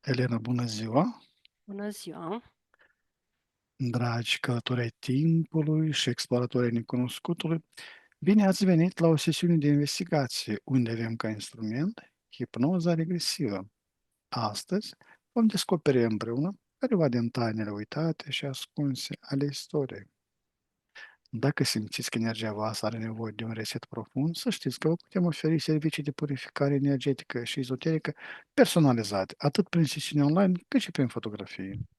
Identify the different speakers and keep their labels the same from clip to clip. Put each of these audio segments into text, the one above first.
Speaker 1: Elena, bună ziua!
Speaker 2: Bună ziua!
Speaker 1: Dragi călători ai timpului și exploratori ai necunoscutului, bine ați venit la o sesiune de investigație unde avem ca instrument hipnoza regresivă. Astăzi vom descoperi împreună careva din tainele uitate și ascunse ale istoriei. Dacă simțiți că energia voastră are nevoie de un reset profund, să știți că vă putem oferi servicii de purificare energetică și ezoterică personalizate, atât prin sesiuni online, cât și prin fotografii.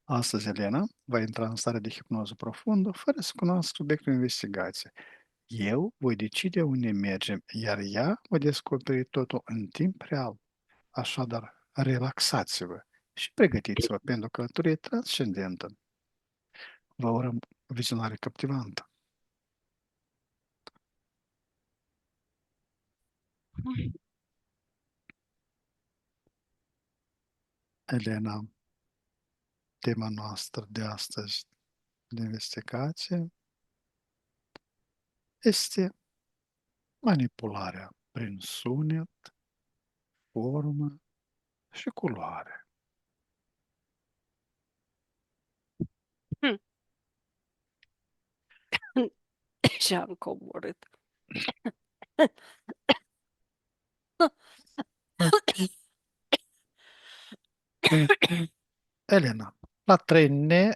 Speaker 1: Astăzi, Elena va intra în stare de hipnoză profundă, fără să cunoască subiectul investigației. Eu voi decide unde mergem, iar ea va descoperi totul în timp real. Așadar, relaxați-vă și pregătiți-vă pentru călătorie transcendentă. Vă urăm vizionare captivantă. Elena, tema noastră de astăzi de investigație este manipularea prin sunet, formă și culoare.
Speaker 2: Hm. Și am coborât.
Speaker 1: Elena, la 3 ne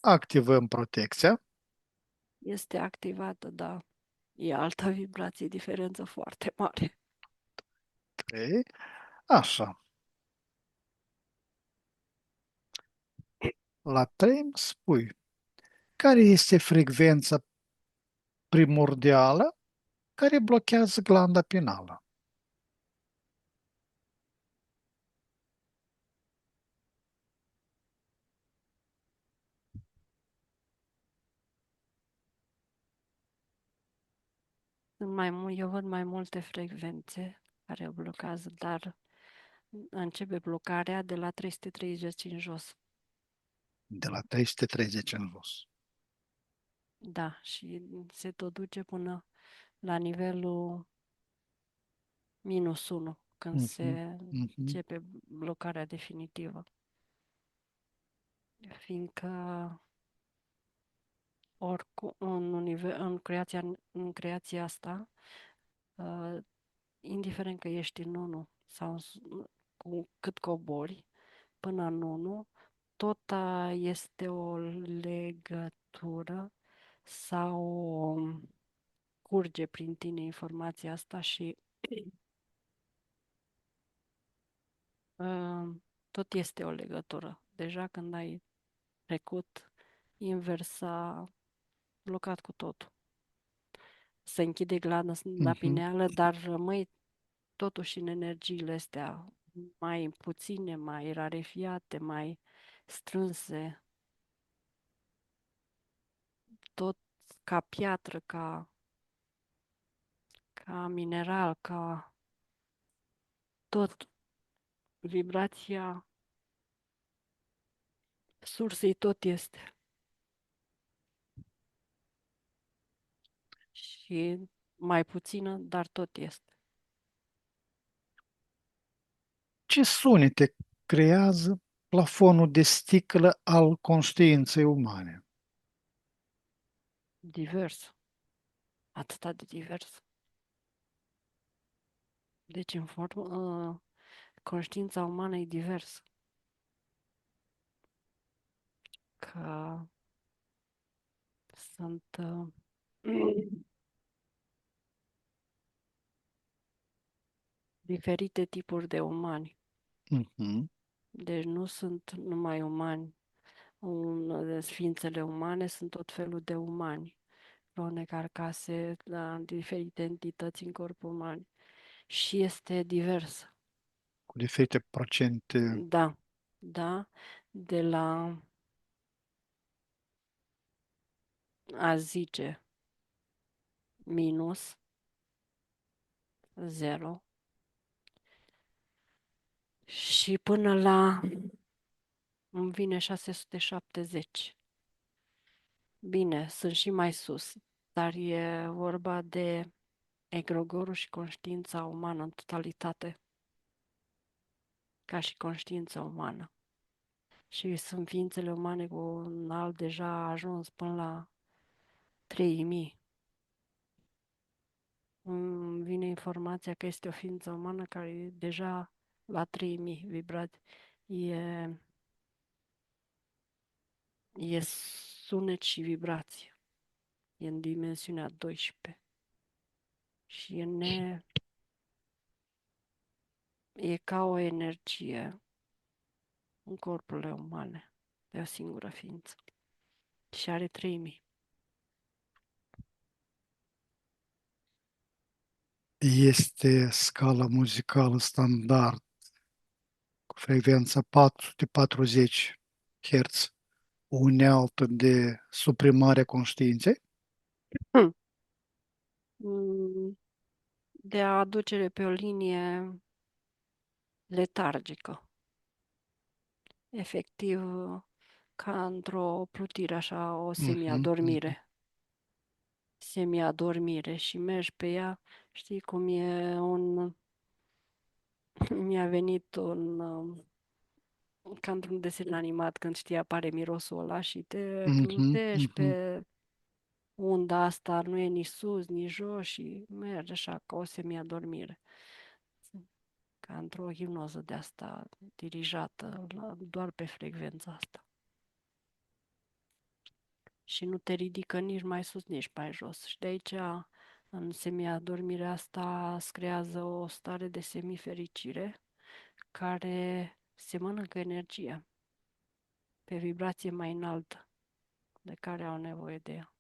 Speaker 1: activăm protecția.
Speaker 2: Este activată, da. E altă vibrație, diferență foarte mare.
Speaker 1: 3. Așa. La 3 îmi spui care este frecvența primordială care blochează glanda pinală.
Speaker 2: Eu văd mai multe frecvențe care blochează, dar începe blocarea de la 330 în jos.
Speaker 1: De la 330 în jos.
Speaker 2: Da, și se tot duce până la nivelul -1, când
Speaker 1: Mhm,
Speaker 2: se
Speaker 1: mhm,
Speaker 2: începe blocarea definitivă. Fiindcă oricum în creația asta, uh, indiferent că ești în 1 sau cu cât cobori până în 1, tot este o legătură sau curge prin tine informația asta și uh, tot este o legătură. Deja când ai trecut, invers s-a blocat cu totul. Se închide glanda la
Speaker 1: mhm.
Speaker 2: pineală, dar rămâi totuși în energiile astea mai puține, mai rarefiate, mai strânse, tot ca piatră, ca mineral, ca tot vibrația sursei tot este. Și mai puțină, dar tot este.
Speaker 1: Ce sunete creează plafonul de sticlă al conștiinței umane?
Speaker 2: Divers. Atâta de divers. Deci, în formă, conștiința umană e diversă. Că sunt diferite tipuri de umani.
Speaker 1: Mhm.
Speaker 2: Deci nu sunt numai umani. Sfințele umane sunt tot felul de umani. Clone, carcase, la diferite entități în corpul uman. Și este divers.
Speaker 1: Cu diferite procente.
Speaker 2: Da, da, de la a zice minus, 0, și până la îmi vine 670. Bine, sunt și mai sus, dar e vorba de egregorul și conștiința umană în totalitate. ca și conștiință umană. Și sunt ființele umane cu un alt deja ajuns până la 3000. Îmi vine informația că este o ființă umană care e deja la 3000 vibrații. E, e sunet și vibrație. E în dimensiunea 12. Și e ca o energie în corpurile umane de o singură ființă. Și are 3000.
Speaker 1: Este scala muzicală standard cu frecvența 440 Hz, o unealtă de suprimare a conștiinței?
Speaker 2: Mm, de aducere pe o linie letargică, efectiv ca într-o plutire, așa, o
Speaker 1: Mhm, mhm,
Speaker 2: semi-adormire și mergi pe ea, știi cum e mi-a venit ca într-un desen animat când știi apare mirosul ăla și te
Speaker 1: mhm,
Speaker 2: plutești
Speaker 1: mhm.
Speaker 2: pe unda asta, nu e nici sus, nici jos și mergi așa ca o semi-adormire. Ca într-o hipnoză de asta dirijată doar pe frecvența asta. Și nu te ridică nici mai sus, nici mai jos. Și de aici, în semi-adormirea asta, îți creează o stare de semifericire care se mănâncă energie pe vibrație mai înaltă de care au nevoie de ea.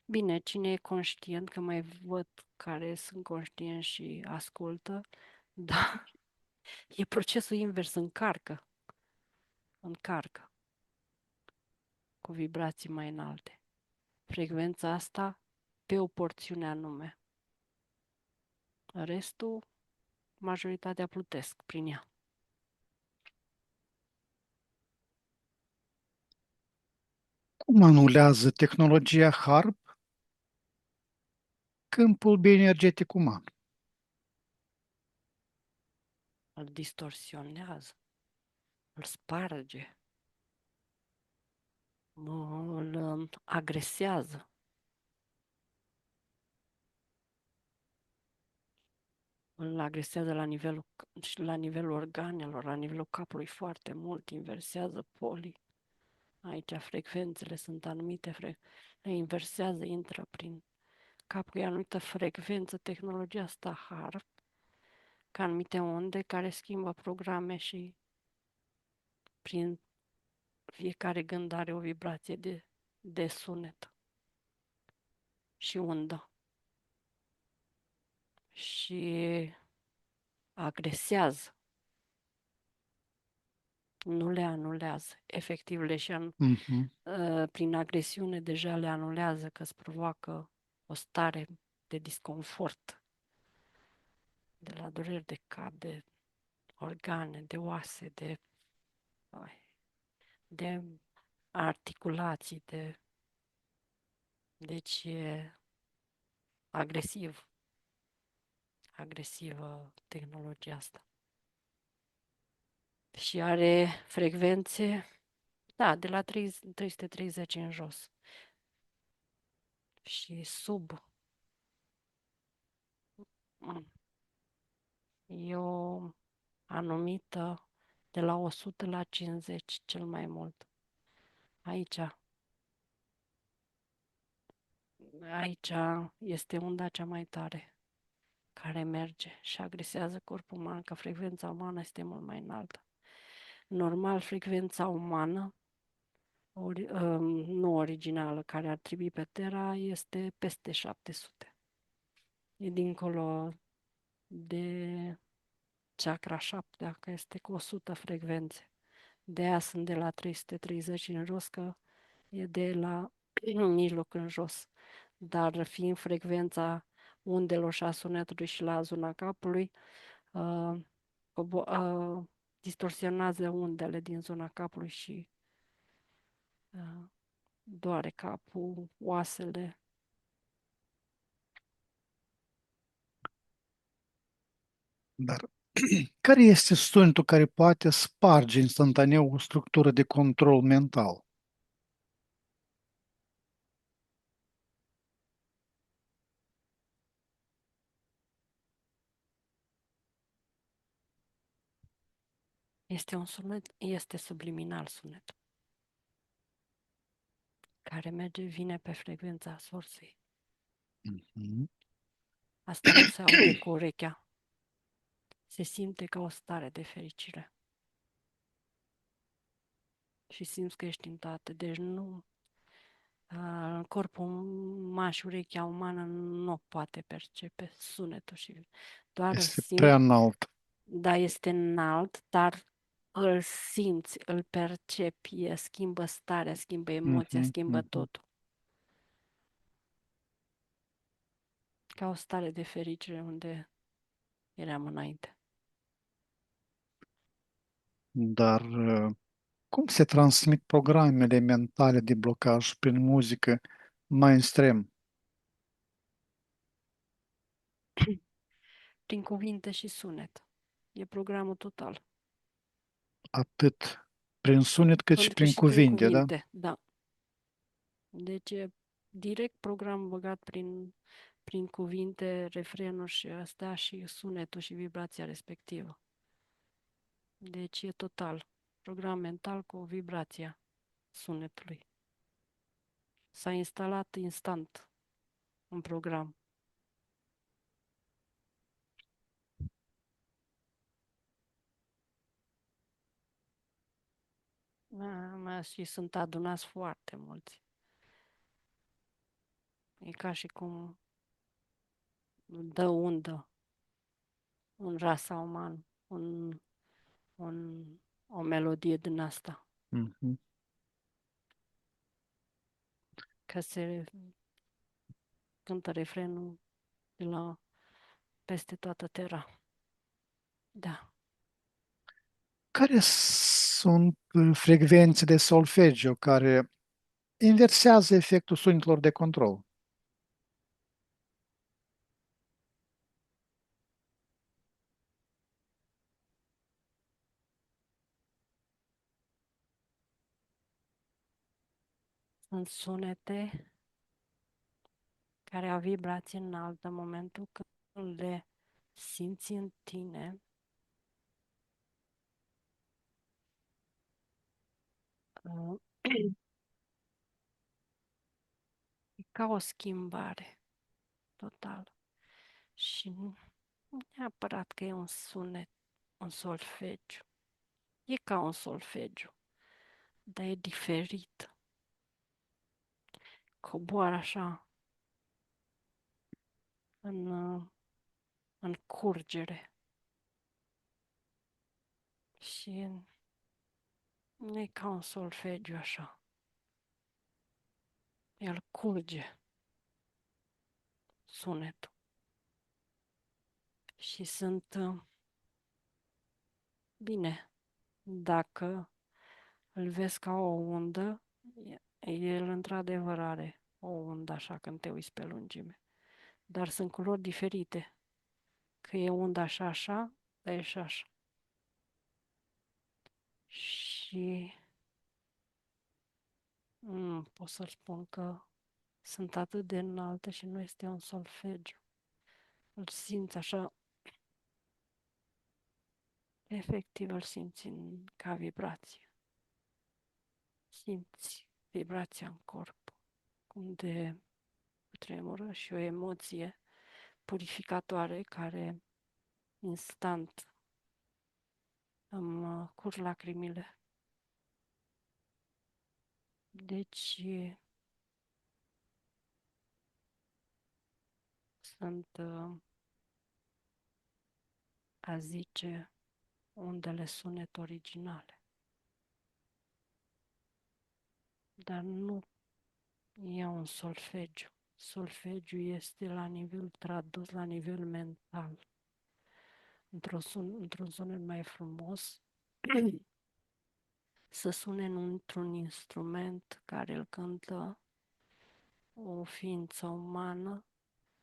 Speaker 2: Bine, cine e conștient, că mai văd care sunt conștienți și ascultă, da, e procesul invers, încarcă cu vibrații mai înalte. Frecvența asta pe o porțiune anume. Restul, majoritatea plutesc prin ea.
Speaker 1: Cum anulează tehnologia HARP câmpul bioenergetic uman?
Speaker 2: Îl distorsionează, îl sparge, îl agresează. Îl agresează la nivelul organelor, la nivelul capului foarte mult, inversează polii. Aici frecvențele sunt le inversează, intră prin cap cu anumită frecvență, tehnologia asta HARP, ca anumite unde care schimbă programe și prin fiecare gând are o vibrație de sunet și undă. Și agresează, nu le anulează. Efectiv,
Speaker 1: Mhm.
Speaker 2: prin agresiune deja le anulează, că îți provoacă o stare de disconfort, de la dureri de cap, de organe, de oase, de articulații, deci e agresivă tehnologia asta. Și are frecvențe, da, de la 330 în jos. Și sub, mm, e o anumită de la 100 la 50 cel mai mult. Aici, aici este unda cea mai tare care merge și agresează corpul uman, că frecvența umană este mult mai înaltă. Normal, frecvența umană, nu originală, care ar trebui pe Terra, este peste 700. E dincolo de chakra 7, că este cu 100 frecvențe. De aia sunt de la 330 în jos, că e de la mijloc în jos. Dar fiind frecvența undelor și a sunetului și la zona capului, uh, distorsionează undele din zona capului și uh, doare capul, oasele.
Speaker 1: Dar Care este sunetul care poate sparge instantaneu o structură de control mental?
Speaker 2: Este un sunet, este subliminal sunet, care merge, vine pe frecvența sursei.
Speaker 1: Mhm.
Speaker 2: Asta nu se aude cu urechea. Se simte ca o stare de fericire. Și simți că ești în toate. Deci nu, corpul uman și urechea umană nu poate percepe sunetul și doar îl
Speaker 1: Este
Speaker 2: simt.
Speaker 1: prea înalt.
Speaker 2: Da, este înalt, dar îl simți, îl percepi, schimbă starea, schimbă emoția,
Speaker 1: Mhm,
Speaker 2: schimbă
Speaker 1: mhm.
Speaker 2: totul. Ca o stare de fericire unde eram înainte.
Speaker 1: Dar cum se transmit programele mentale de blocaj prin muzică mainstream?
Speaker 2: Prin cuvinte și sunet. E programul total.
Speaker 1: Atât prin sunet cât și
Speaker 2: Cât
Speaker 1: prin
Speaker 2: și prin
Speaker 1: cuvinte, da?
Speaker 2: cuvinte, da. Deci e direct program băgat prin cuvinte, refrenul și astea și sunetul și vibrația respectivă. Deci e total. Program mental cu vibrația sunetului. S-a instalat instant un program. Și sunt adunați foarte mulți. E ca și cum dă undă în rasa umană, un, o melodie din asta.
Speaker 1: Mhm.
Speaker 2: Că se cântă refrenul de la peste toată terra. Da.
Speaker 1: Care sunt frecvențe de solfeggio care inversează efectul sunetelor de control?
Speaker 2: Sunt sunete care au vibrație înaltă în momentul când le simți în tine. uh, E ca o schimbare totală. Și nu neapărat că e un sunet, un solfegiu. E ca un solfegiu, dar e diferit. Coboară așa în, în curgere. Și nu e ca un solfegiu așa. El curge sunetul. Și sunt bine. Dacă îl vezi ca o undă, el într-adevăr are o undă așa când te uiți pe lungime. Dar sunt culori diferite. Că e undă așa, așa, dar e și așa. Și nu pot să spun că sunt atât de înalte și nu este un solfegiu. Îl simți așa, efectiv îl simți ca vibrație. Simți vibrația în corp, cum de tremură și o emoție purificatoare care instant îmi curg lacrimile. Deci sunt, a zice, undele sunet originale. Dar nu e un solfegiu. Solfegiu este la nivel tradus, la nivel mental, într-un sunet mai frumos, să sune într-un instrument care îl cântă o ființă umană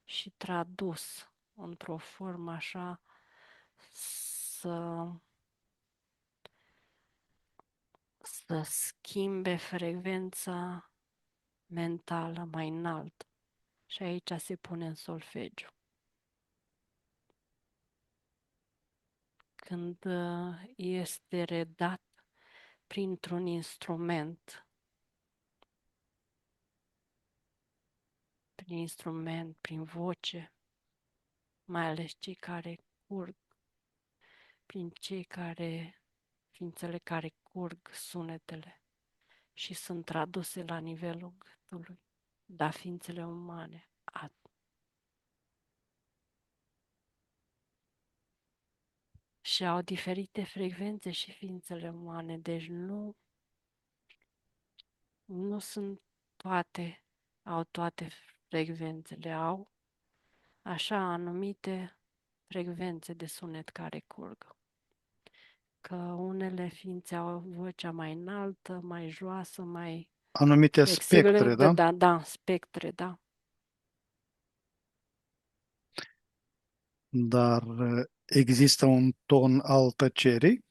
Speaker 2: și tradus într-o formă așa să schimbe frecvența mentală mai înaltă. Și aici se pune în solfegiu. Când este redat printr-un instrument, prin voce, mai ales cei care curg, ființele care curg sunetele și sunt traduse la nivelul gâtului, dar ființele umane și au diferite frecvențe și ființele umane, deci nu sunt au toate frecvențele, au așa anumite frecvențe de sunet care curg. Că unele ființe au vocea mai înaltă, mai joasă, mai
Speaker 1: Anumite
Speaker 2: flexibilă,
Speaker 1: spectre, da?
Speaker 2: da, spectre, da.
Speaker 1: Dar există un ton al tăcerii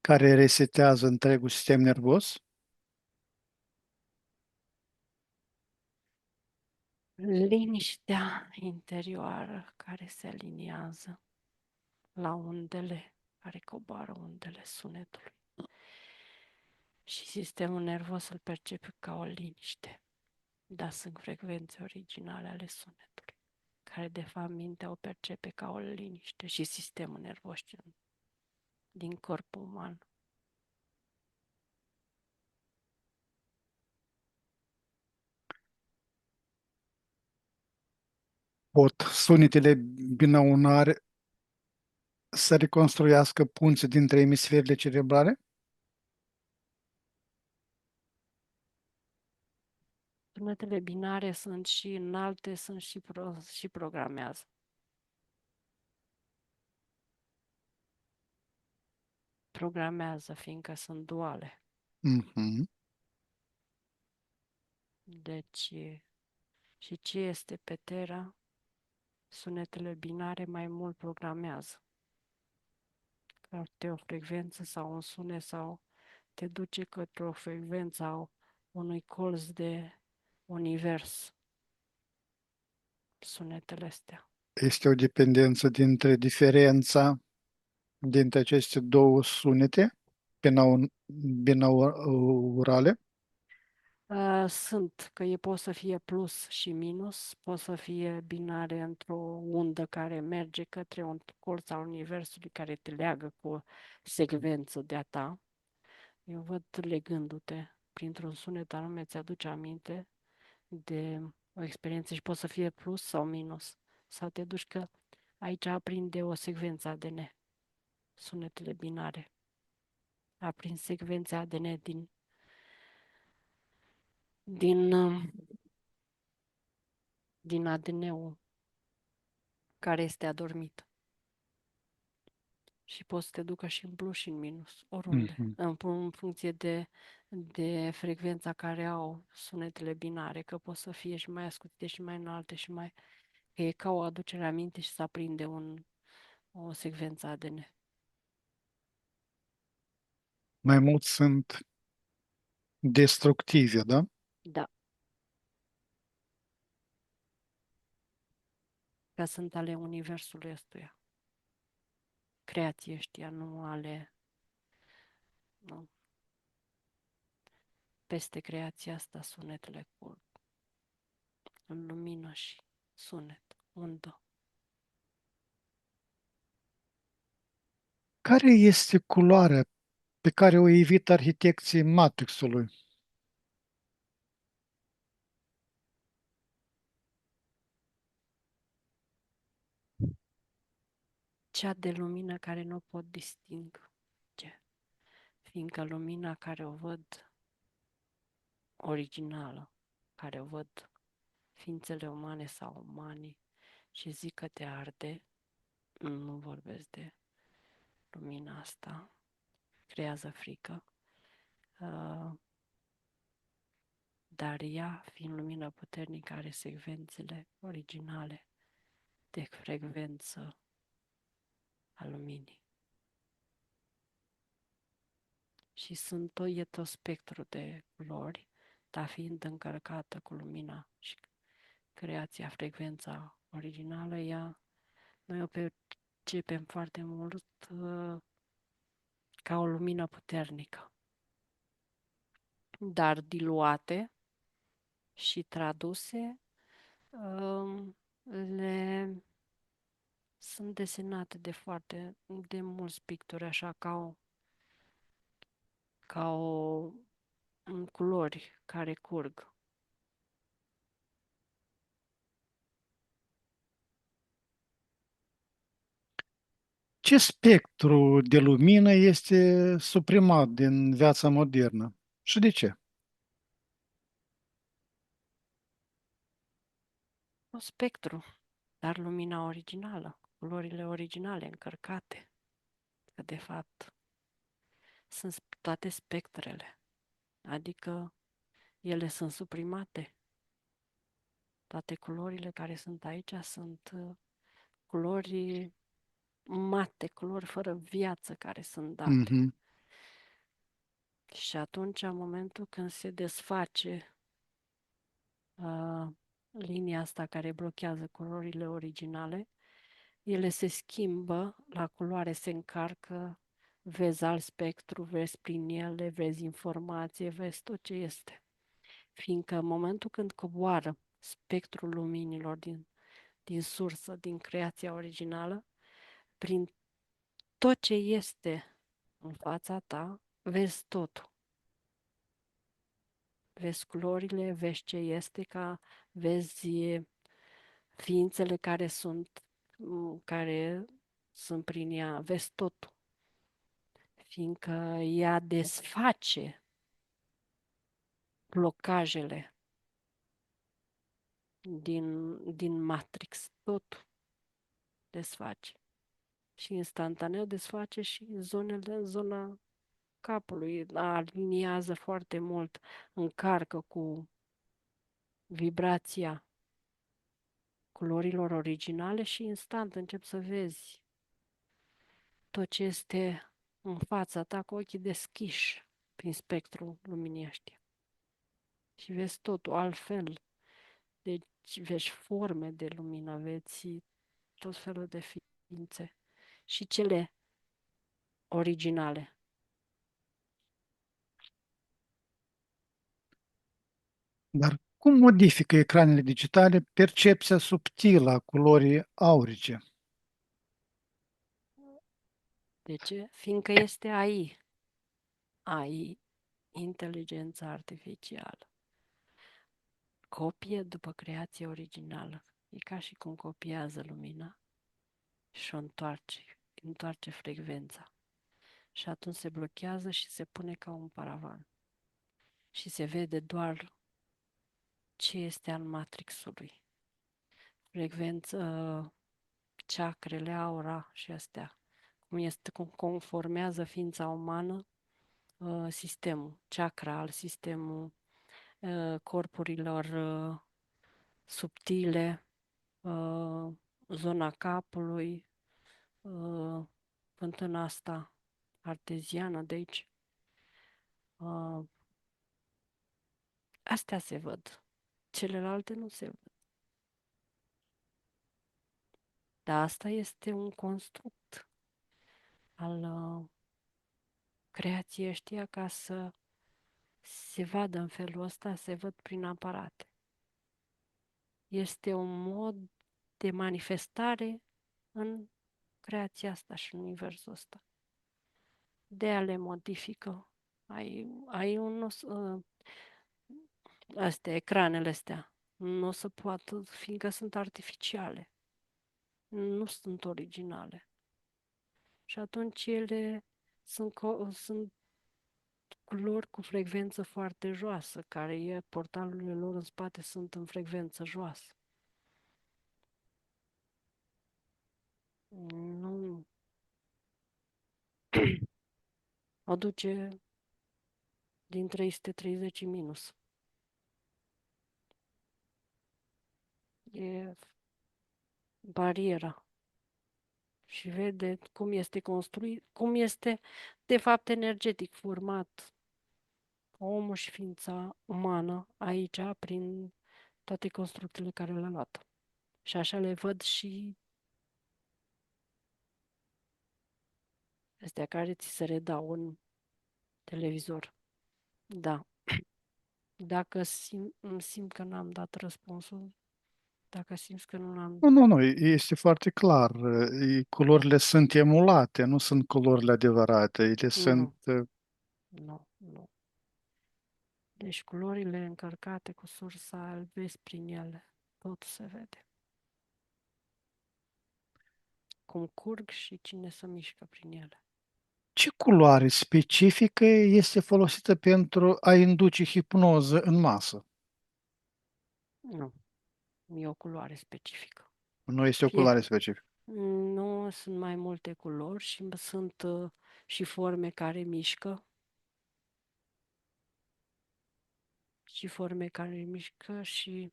Speaker 1: care resetează întregul sistem nervos.
Speaker 2: Liniștea interioară care se aliniază la undele care coboară undele sunetului. Și sistemul nervos îl percepe ca o liniște. Dar sunt frecvențe originale ale sunetului, care de fapt mintea o percepe ca o liniște și sistemul nervos din corpul uman.
Speaker 1: Pot sunetele binaurale să reconstruiască punți dintre emisferele cerebrale?
Speaker 2: Sunetele binare sunt și înalte, sunt și programează. Programează, fiindcă sunt duale.
Speaker 1: Mhm.
Speaker 2: Deci, și ce este pe Terra, sunetele binare mai mult programează. Către o frecvență sau un sunet sau te duce către o frecvență a unui colț de univers. Sunetele astea.
Speaker 1: Este o dependență dintre diferența dintre aceste două sunete binaurale.
Speaker 2: Sunt, că pot să fie plus și minus, pot să fie binare într-o undă care merge către un colț al universului care te leagă cu o secvență de-a ta. Eu văd legându-te printr-un sunet anume, ți-aduce aminte de o experiență și poate să fie plus sau minus. Sau te duci că aici aprinde o secvență ADN, sunetele binare. Aprind secvența ADN din, uh, din ADN-ul care este adormit. Și poți să te ducă și în plus și în minus, oriunde,
Speaker 1: Mhm.
Speaker 2: în funcție de frecvența care au sunetele binare, că pot să fie și mai ascutite și mai înalte și mai... Că e ca o aducere aminte și să aprinde o secvență ADN.
Speaker 1: Mai mult sunt destructive, da?
Speaker 2: Da, că sunt ale universului ăstuia. Creații ăștia, nu ale... Nu. Peste creația asta sunetele curg. În lumină și sunet, undă.
Speaker 1: Care este culoarea pe care o evită arhitecții Matrixului?
Speaker 2: Cea de lumină care nu pot distinge. Fiindcă lumina care o văd originală, care o văd ființele umane sau umanii și zic că te arde, nu vorbesc de lumina asta, creează frică, dar ea, fiind lumină puternică, are secvențele originale de frecvență a luminii. și e tot spectru de culori, dar fiind încărcată cu lumina și creația, frecvența originală, noi o percepem foarte mult ca o lumină puternică, dar diluate și traduse, le sunt desenate de mulți pictori, așa ca o în culori care curg.
Speaker 1: Ce spectru de lumină este suprimat din viața modernă și de ce?
Speaker 2: Un spectru, dar lumina originală, culorile originale încărcate, că de fapt sunt toate spectrele, adică ele sunt suprimate. Toate culorile care sunt aici sunt culori mate, culori fără viață care sunt date.
Speaker 1: Mhm.
Speaker 2: Și atunci, în momentul când se desface uh, linia asta care blochează culorile originale, ele se schimbă, la culoare se încarcă, vezi alt spectru, vezi prin ele, vezi informație, vezi tot ce este. Fiindcă în momentul când coboară spectrul luminilor din sursă, din creația originală, prin tot ce este în fața ta, vezi totul. Vezi culorile, vezi ce este, vezi ființele care sunt prin ea, vezi totul. Fiindcă ea desface blocajele din Matrix, totul desface. Și instantaneu desface și zona capului, aliniază foarte mult, încarcă cu vibrația culorilor originale și instant începi să vezi tot ce este în fața ta cu ochii deschiși prin spectrul luminii ăștia. Și vezi totul altfel. Deci vezi forme de lumină, vezi tot felul de ființe. Și cele originale.
Speaker 1: Dar cum modifică ecranele digitale percepția subtilă a culorii aurice?
Speaker 2: De ce? Fiindcă este AI, inteligența artificială. Copie după creație originală. E ca și cum copiază lumina și o întoarce frecvența. Și atunci se blochează și se pune ca un paravan. Și se vede doar ce este al matrixului. Frecvență, chakrele, aura și astea. Cum conformează ființa umană sistemul, chakra al sistemul corpurilor subtile, zona capului, fântâna asta arteziană de aici. Astea se văd. Celelalte nu se văd. Dar asta este un construct al creației ăștia ca să se vadă în felul ăsta, se văd prin aparate. Este un mod de manifestare în creația asta și în universul ăsta. De a le modifică. Ai un, astea, ecranele astea. Nu o să poată, fiindcă sunt artificiale. Nu sunt originale. Și atunci ele sunt culori cu frecvență foarte joasă, portalurile lor în spate sunt în frecvență joasă. Nu o duce din 330 în minus. E bariera. și vede cum este construit, cum este de fapt energetic format omul și ființa umană aici, prin toate construcțiile care le-a luat. Și așa le văd și astea care ți se redau în televizor. Da. Dacă simt că n-am dat răspunsul, dacă simți că nu l-am...
Speaker 1: Nu, nu, nu, este foarte clar. Culorile sunt emulate, nu sunt culorile adevărate. Ele sunt.
Speaker 2: Nu, nu, nu. Deci culorile încărcate cu sursa, îl vezi prin ele. Tot se vede. Cum curg și cine se mișcă prin ele.
Speaker 1: Ce culoare specifică este folosită pentru a induce hipnoză în masă?
Speaker 2: Nu, e o culoare specifică.
Speaker 1: Nu este o
Speaker 2: Fie
Speaker 1: culoare specifică.
Speaker 2: nu sunt mai multe culori și sunt și forme care mișcă și forme care mișcă și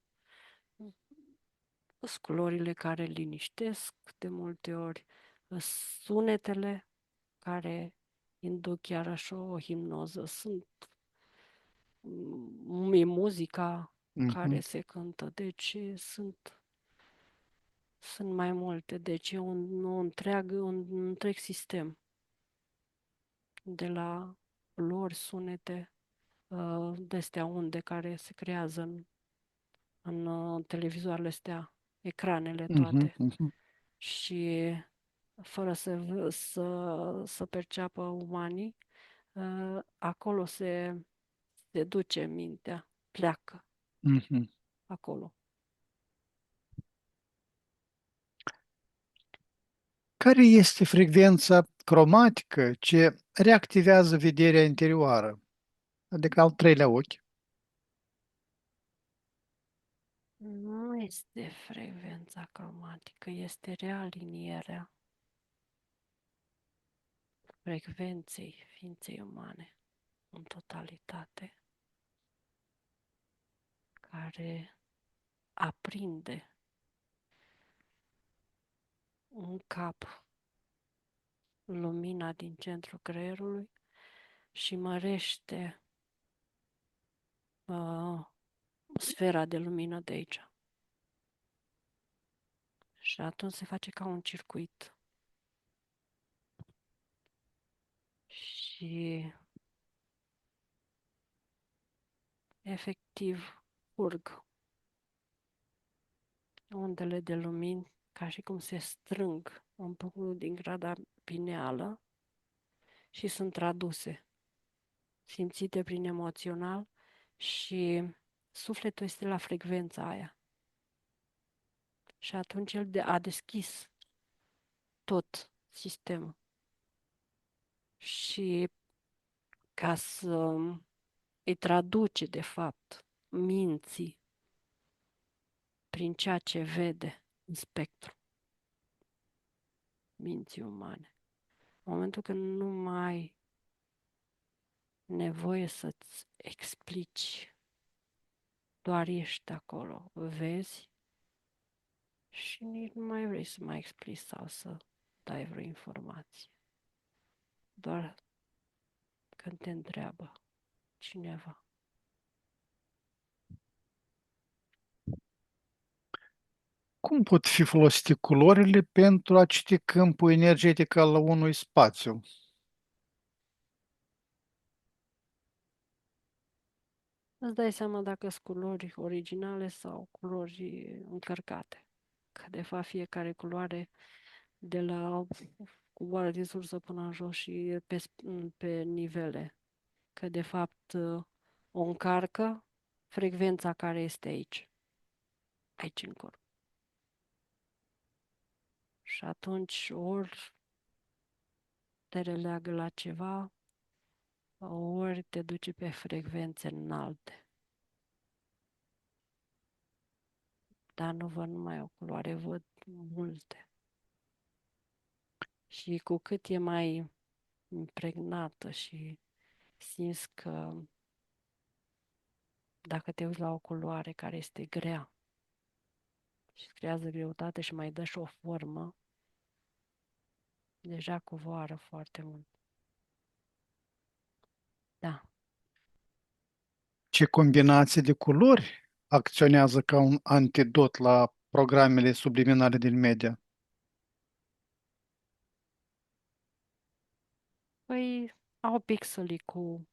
Speaker 2: sunt culorile care liniștesc de multe ori, sunetele care induc chiar așa o hipnoză, sunt muzica care
Speaker 1: Mhm,
Speaker 2: se cântă, deci sunt mai multe, deci e un întreg sistem de la culori, sunete, de-astea unde care se creează în televizoarele astea, ecranele
Speaker 1: mhm,
Speaker 2: toate.
Speaker 1: mhm,
Speaker 2: Și fără să perceapă umanii, acolo se duce mintea, pleacă
Speaker 1: mhm.
Speaker 2: acolo.
Speaker 1: Care este frecvența cromatică ce reactivează vederea interioară, adică al treilea ochi?
Speaker 2: Nu este frecvența cromatică, este realinierea frecvenței ființei umane în totalitate, care aprinde în cap lumina din centrul creierului și mărește uh, sfera de lumină de aici. Și atunci se face ca un circuit. Și efectiv curg undele de lumini ca și cum se strâng un pic din grada pineală și sunt traduse, simțite prin emoțional și sufletul este la frecvența aia. Și atunci el a deschis tot sistemul. Și ca să îi traduce, de fapt, minții prin ceea ce vede în spectru minții umane. În momentul când nu mai ai nevoie să-ți explici, doar ești acolo, vezi și nici nu mai vrei să mai explici sau să dai vreo informație. Doar când te întreabă cineva.
Speaker 1: Cum pot fi folosite culorile pentru a citi câmpul energetic al unui spațiu?
Speaker 2: Îți dai seama dacă sunt culori originale sau culori încărcate. Că de fapt fiecare culoare de la culoare din sursă până în jos și pe nivele. Că de fapt o încarcă frecvența care este aici, aici în corp. Și atunci ori te releagă la ceva, ori te duce pe frecvențe înalte. Dar nu văd numai o culoare, văd multe. Și cu cât e mai impregnată și simți că dacă te uiți la o culoare care este grea și creează greutate și mai dă și o formă, Deja covoară foarte mult. Da.
Speaker 1: Ce combinație de culori acționează ca un antidot la programele subliminale din media?
Speaker 2: Păi au pixelii cu,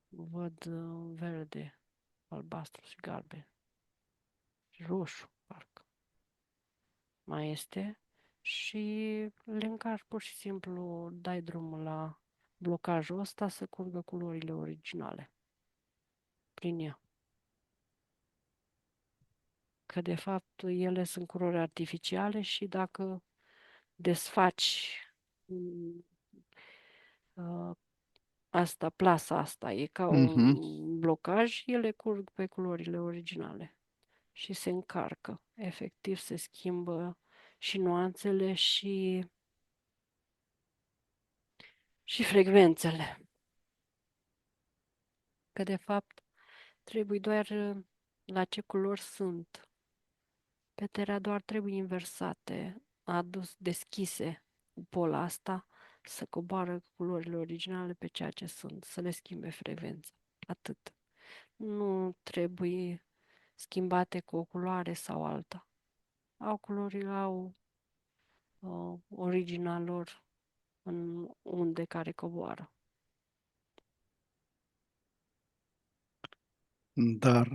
Speaker 2: văd, verde, albastru și galben. Și roșu, parcă. Mai este. Și le încarci pur și simplu, dai drumul la blocajul ăsta să curgă culorile originale prin ea. Că de fapt ele sunt culori artificiale și dacă desfaci mm, asta, plasa asta, e ca
Speaker 1: Mhm.
Speaker 2: un blocaj, ele curg pe culorile originale și se încarcă. Efectiv se schimbă și nuanțele și frecvențele. Că de fapt trebuie doar la ce culori sunt. Petera doar trebuie inversate, adus deschise cu pola asta, să coboară culorile originale pe ceea ce sunt, să le schimbe frecvența. Atât. Nu trebuie schimbate cu o culoare sau alta. Au culori, au original lor în unde care coboară.
Speaker 1: Dar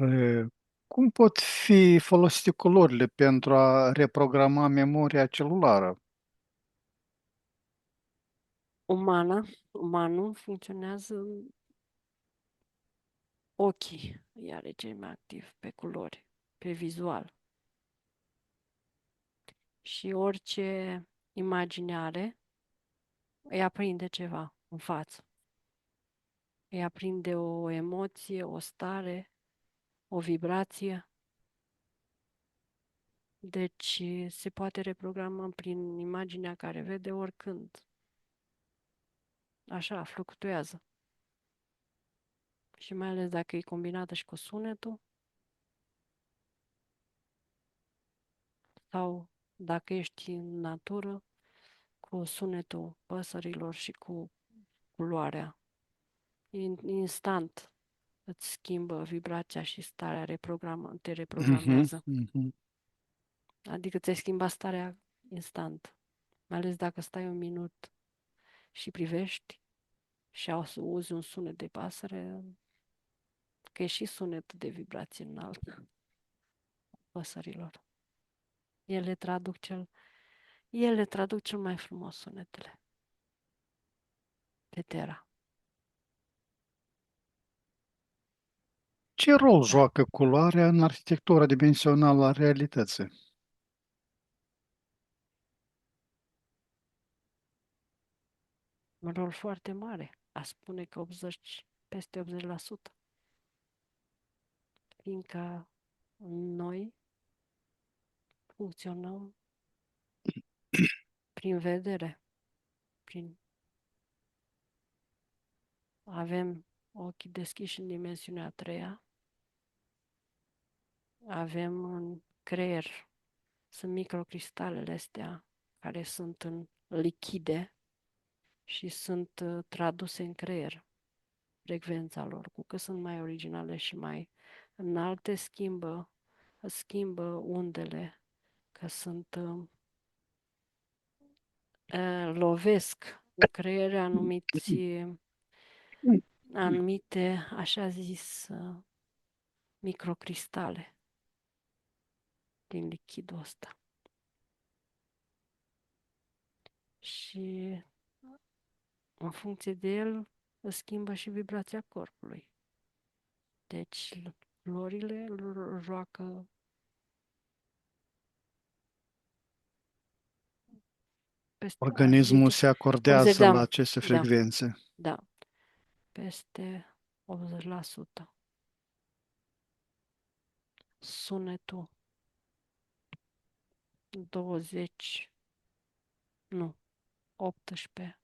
Speaker 1: cum pot fi folosite culorile pentru a reprograma memoria celulară?
Speaker 2: Umanul funcționează ochii, iar e cel mai activ pe culori, pe vizual. Și orice imagine are, îi aprinde ceva în față. Îi aprinde o emoție, o stare, o vibrație. Deci se poate reprograma prin imaginea care vede oricând. Așa, fluctuează. Și mai ales dacă e combinată și cu sunetul sau dacă ești în natură, cu sunetul păsărilor și cu culoarea. Instant îți schimbă vibrația și starea, te
Speaker 1: Mhm,
Speaker 2: reprogramează.
Speaker 1: mhm.
Speaker 2: Adică ți-ai schimbat starea instant. Mai ales dacă stai un minut și privești și auzi un sunet de pasăre, că e și sunet de vibrație înaltă păsărilor. Ele traduc ele traduc cel mai frumos sunetele pe Terra.
Speaker 1: Ce rol
Speaker 2: Da,
Speaker 1: joacă culoarea în arhitectura dimensională a realității?
Speaker 2: un rol foarte mare. A spune că peste 80%, fiindcă noi funcționăm prin vedere, prin avem ochii deschiși în dimensiunea a treia, avem în creier, sunt microcristalele astea care sunt în lichide și sunt traduse în creier, frecvența lor, cu cât sunt mai originale și mai înalte, schimbă undele, că sunt lovesc în creier anumite, așa zis, microcristale din lichidul ăsta. Și în funcție de el îți schimbă și vibrația corpului. Deci florile joacă peste, aș
Speaker 1: Organismul
Speaker 2: zice,
Speaker 1: se
Speaker 2: 80,
Speaker 1: acordează la
Speaker 2: da,
Speaker 1: aceste
Speaker 2: da,
Speaker 1: frecvențe.
Speaker 2: da, peste 80%. Sunetul 20, nu, 18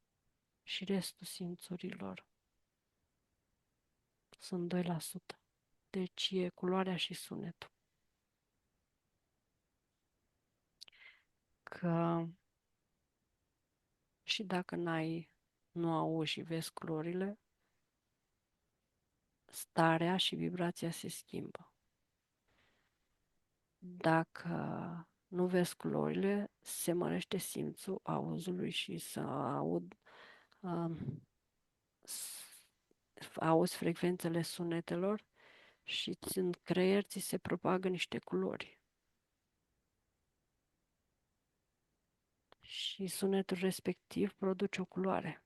Speaker 2: și restul simțurilor sunt 2%. Deci e culoarea și sunetul. Că Și dacă nu auzi și vezi culorile, starea și vibrația se schimbă. Dacă nu vezi culorile, se mărește simțul auzului și să um, auzi frecvențele sunetelor și în creier ți se propagă niște culori. Și sunetul respectiv produce o culoare.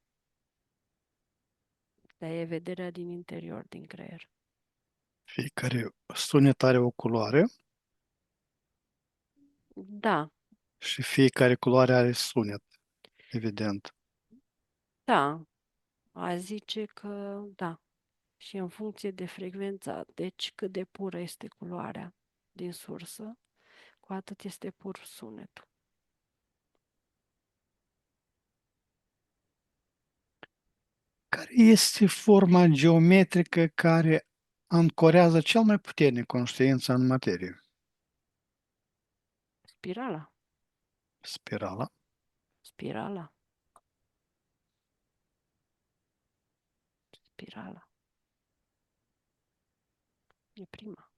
Speaker 2: Dar e vederea din interior, din creier.
Speaker 1: Fiecare sunet are o culoare
Speaker 2: Da,
Speaker 1: și fiecare culoare are sunet, evident.
Speaker 2: da, a zice că da. Și în funcție de frecvența, deci cât de pură este culoarea din sursă, cu atât este pur sunetul.
Speaker 1: Care este forma geometrică care ancorează cel mai puternic conștiința în materie?
Speaker 2: Spirala,
Speaker 1: Spirala.
Speaker 2: spirala, spirala. E prima.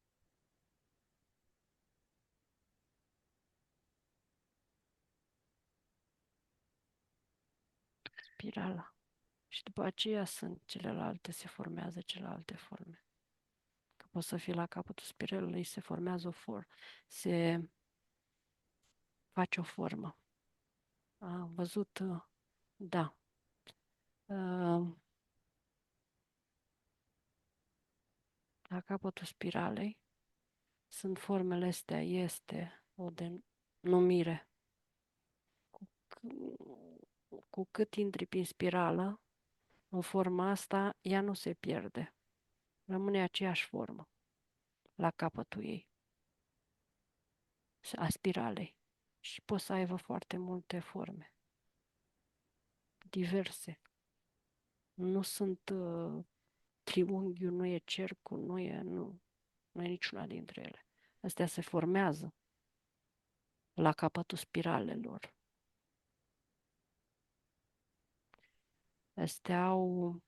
Speaker 2: Spirala. Și după aceea sunt celelalte, se formează celelalte forme. Că poți să fii la capătul spiralei, se formează se face o formă. Am văzut, da. La capătul spiralei sunt formele astea, este o denumire. Cu cât intri prin spirală, în forma asta, ea nu se pierde. Rămâne aceeași formă la capătul ei, a spiralei. Și poți să aibă foarte multe forme, diverse. Nu sunt triunghiul, nu e cercul, nu e niciuna dintre ele. Astea se formează la capătul spiralelor. Astea au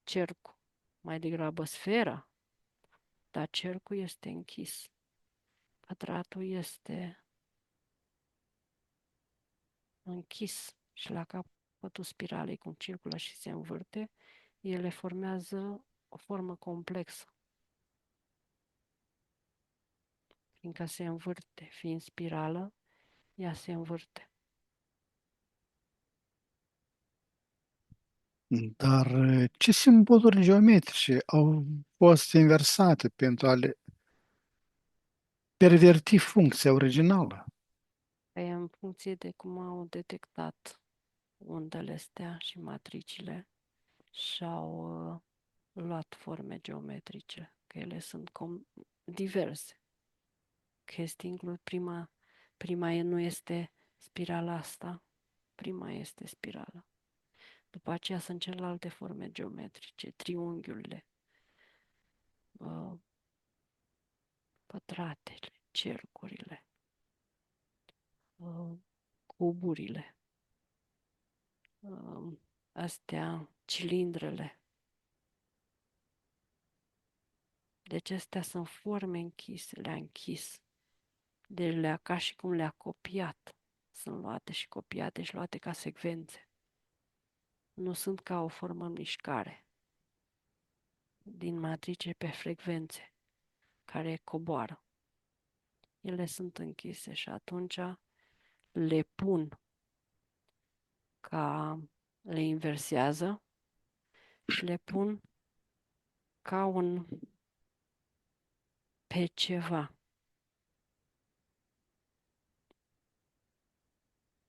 Speaker 2: cercul, mai degrabă sfera, dar cercul este închis. Pătratul este închis și la capătul spiralei, cum circulă și se învârte, ele formează o formă complexă, fiindcă se învârte, fiind spirală, ea se învârte.
Speaker 1: Dar ce simboluri geometrice au fost inversate pentru a le perverti funcția originală?
Speaker 2: E în funcție de cum au detectat undele astea și matricile și-au luat forme geometrice, că ele sunt diverse. Că este inclus prima nu este spirala asta, prima este spirala. După aceea sunt celelalte forme geometrice, triunghiurile, pătratele, cercurile, cuburile, astea, cilindrele. Deci astea sunt forme închise, le-a închis. Deci ca și cum le-a copiat. Sunt luate și copiate și luate ca secvențe. Nu sunt ca o formă în mișcare din matrice pe frecvențe care coboară. Ele sunt închise și atunci le pun le inversează și le pun ca pe ceva,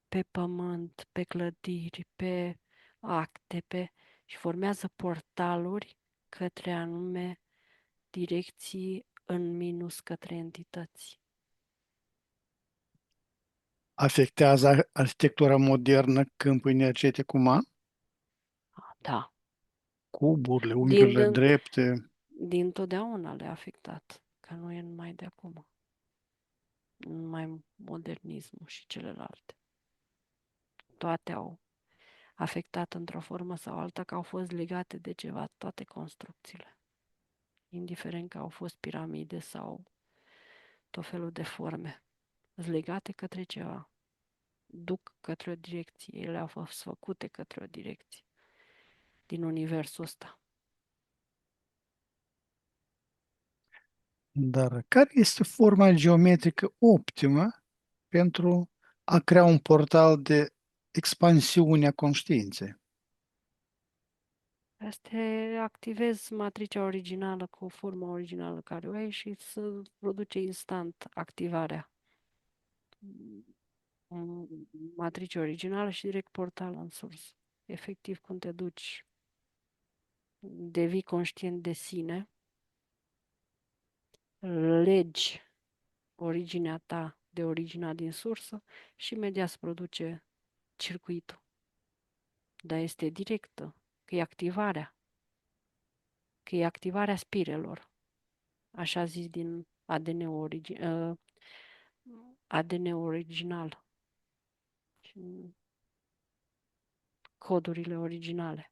Speaker 2: pe pământ, pe clădiri, pe acte, și formează portaluri către anume direcții în minus către entități.
Speaker 1: Afectează arhitectura modernă câmpul energetic uman?
Speaker 2: Da,
Speaker 1: Cuburile,
Speaker 2: din,
Speaker 1: unghiurile
Speaker 2: din,
Speaker 1: drepte.
Speaker 2: din totdeauna le-a afectat, că nu e numai de acum, numai modernismul și celelalte. toate au afectat într-o formă sau alta, că au fost legate de ceva, toate construcțiile. Indiferent că au fost piramide sau tot felul de forme. Sunt legate către ceva. Duc către o direcție. Ele au fost făcute către o direcție din universul ăsta.
Speaker 1: Dar care este forma geometrică optimă pentru a crea un portal de expansiune a conștiinței?
Speaker 2: Este activezi matricea originală cu forma originală care o ai și să produce instant activarea matricii originală și direct portal în sursă. Efectiv, când te duci, devii conștient de sine, legi originea ta de originea din sursă și imediat se produce circuitul. Dar este directă, că e activarea spirelor, așa zis din ADN original, codurile originale,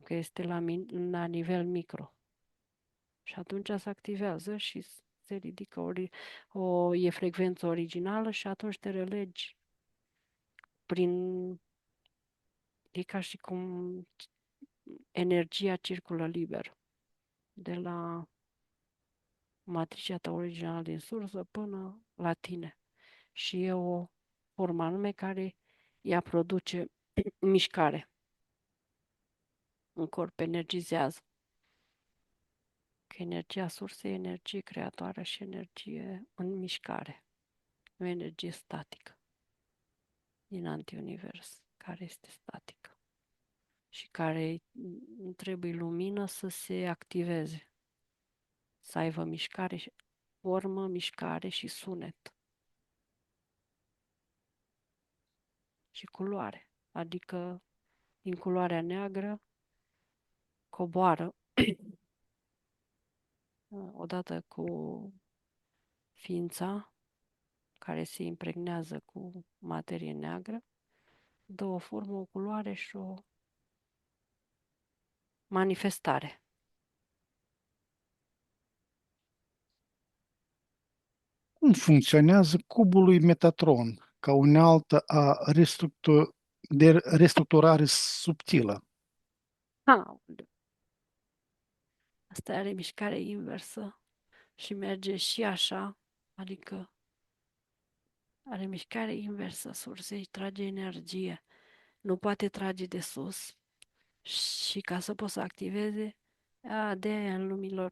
Speaker 2: că este la nivel micro. Și atunci se activează și se ridică e frecvență originală și atunci te relegi prin... E ca și cum energia circulă liber de la matricea ta originală din sursă până la tine. Și e o formă anume care ea produce mișcare în corp, energizează. Că energia sursă e energie creatoare și energie în mișcare, nu energie statică din antiunivers, care este statică și care trebuie lumină să se activeze, să aibă mișcare, formă, mișcare și sunet și culoare. Adică din culoarea neagră coboară odată cu ființa care se impregnează cu materie neagră, dă o formă, o culoare și o manifestare.
Speaker 1: Cum funcționează cubul lui Metatron ca unealtă de restructurare subtilă?
Speaker 2: Ha, asta are mișcare inversă și merge și așa, adică are mișcare inversă sursei, trage energie, nu poate trage de sus și ca să poată să activeze, de aia în lumilor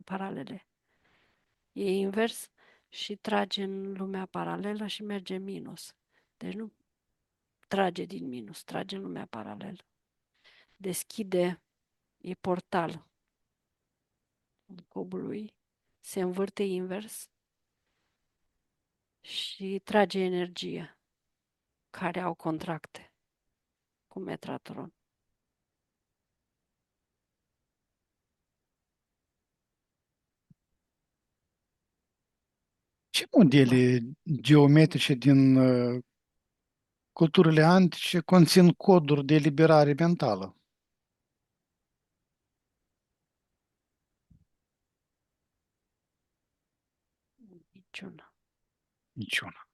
Speaker 2: paralele. E invers și trage în lumea paralelă și merge în minus. Deci nu trage din minus, trage în lumea paralelă. Deschide, e portal cubului, se învârte invers și trage energie care au contracte cu Metatron.
Speaker 1: Ce modele geometrice din culturile antice conțin coduri de eliberare mentală?
Speaker 2: Niciuna.
Speaker 1: Niciuna.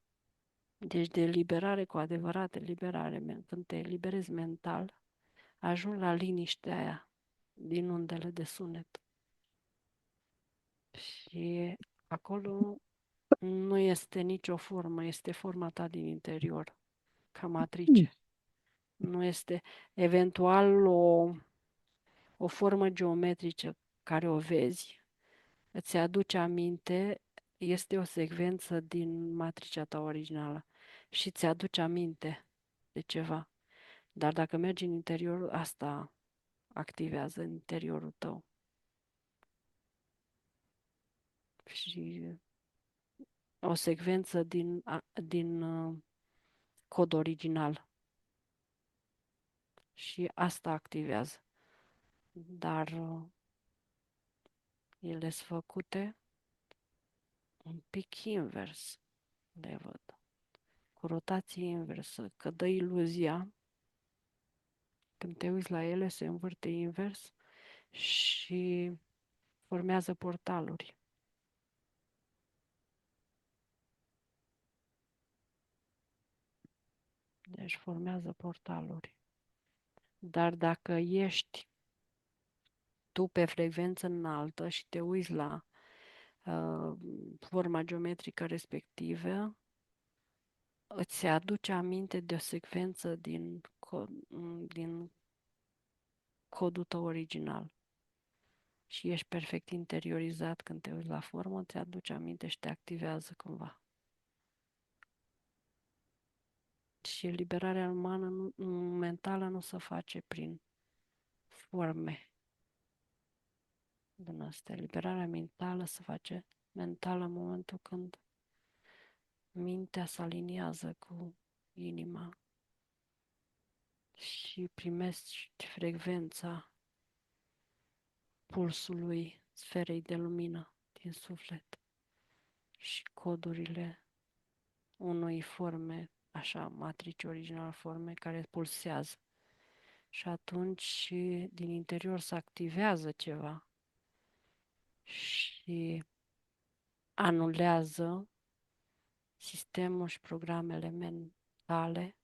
Speaker 2: Deci de eliberare, cu adevărat eliberare, când te eliberezi mental, ajungi la liniștea aia din undele de sunet. Și acolo nu este nicio formă, este forma ta din interior, ca
Speaker 1: Mm.
Speaker 2: matrice. Nu este eventual o formă geometrică care o vezi, îți aduce aminte, este o secvență din matricea ta originală și ți aduce aminte de ceva. Dar dacă mergi în interior, asta activează în interiorul tău. Și o secvență din cod original. Și asta activează. Dar ele sunt făcute un pic invers, le văd. cu rotație inversă, că dă iluzia, când te uiți la ele, se învârte invers și formează portaluri. Deci formează portaluri. Dar dacă ești tu pe frecvență înaltă și te uiți la forma geometrică respectivă, îți aduce aminte de o secvență din codul tău original. Și ești perfect interiorizat când te uiți la formă, ți aduce aminte și te activează cumva. Și eliberarea umană, mentală, nu se face prin forme din astea. Eliberarea mentală se face mentală în momentul când mintea se aliniază cu inima și primești frecvența pulsului sferei de lumină din suflet și codurile unui forme, așa, matrici original forme care pulsează. Și atunci din interior se activează ceva și anulează sistemul și programele mentale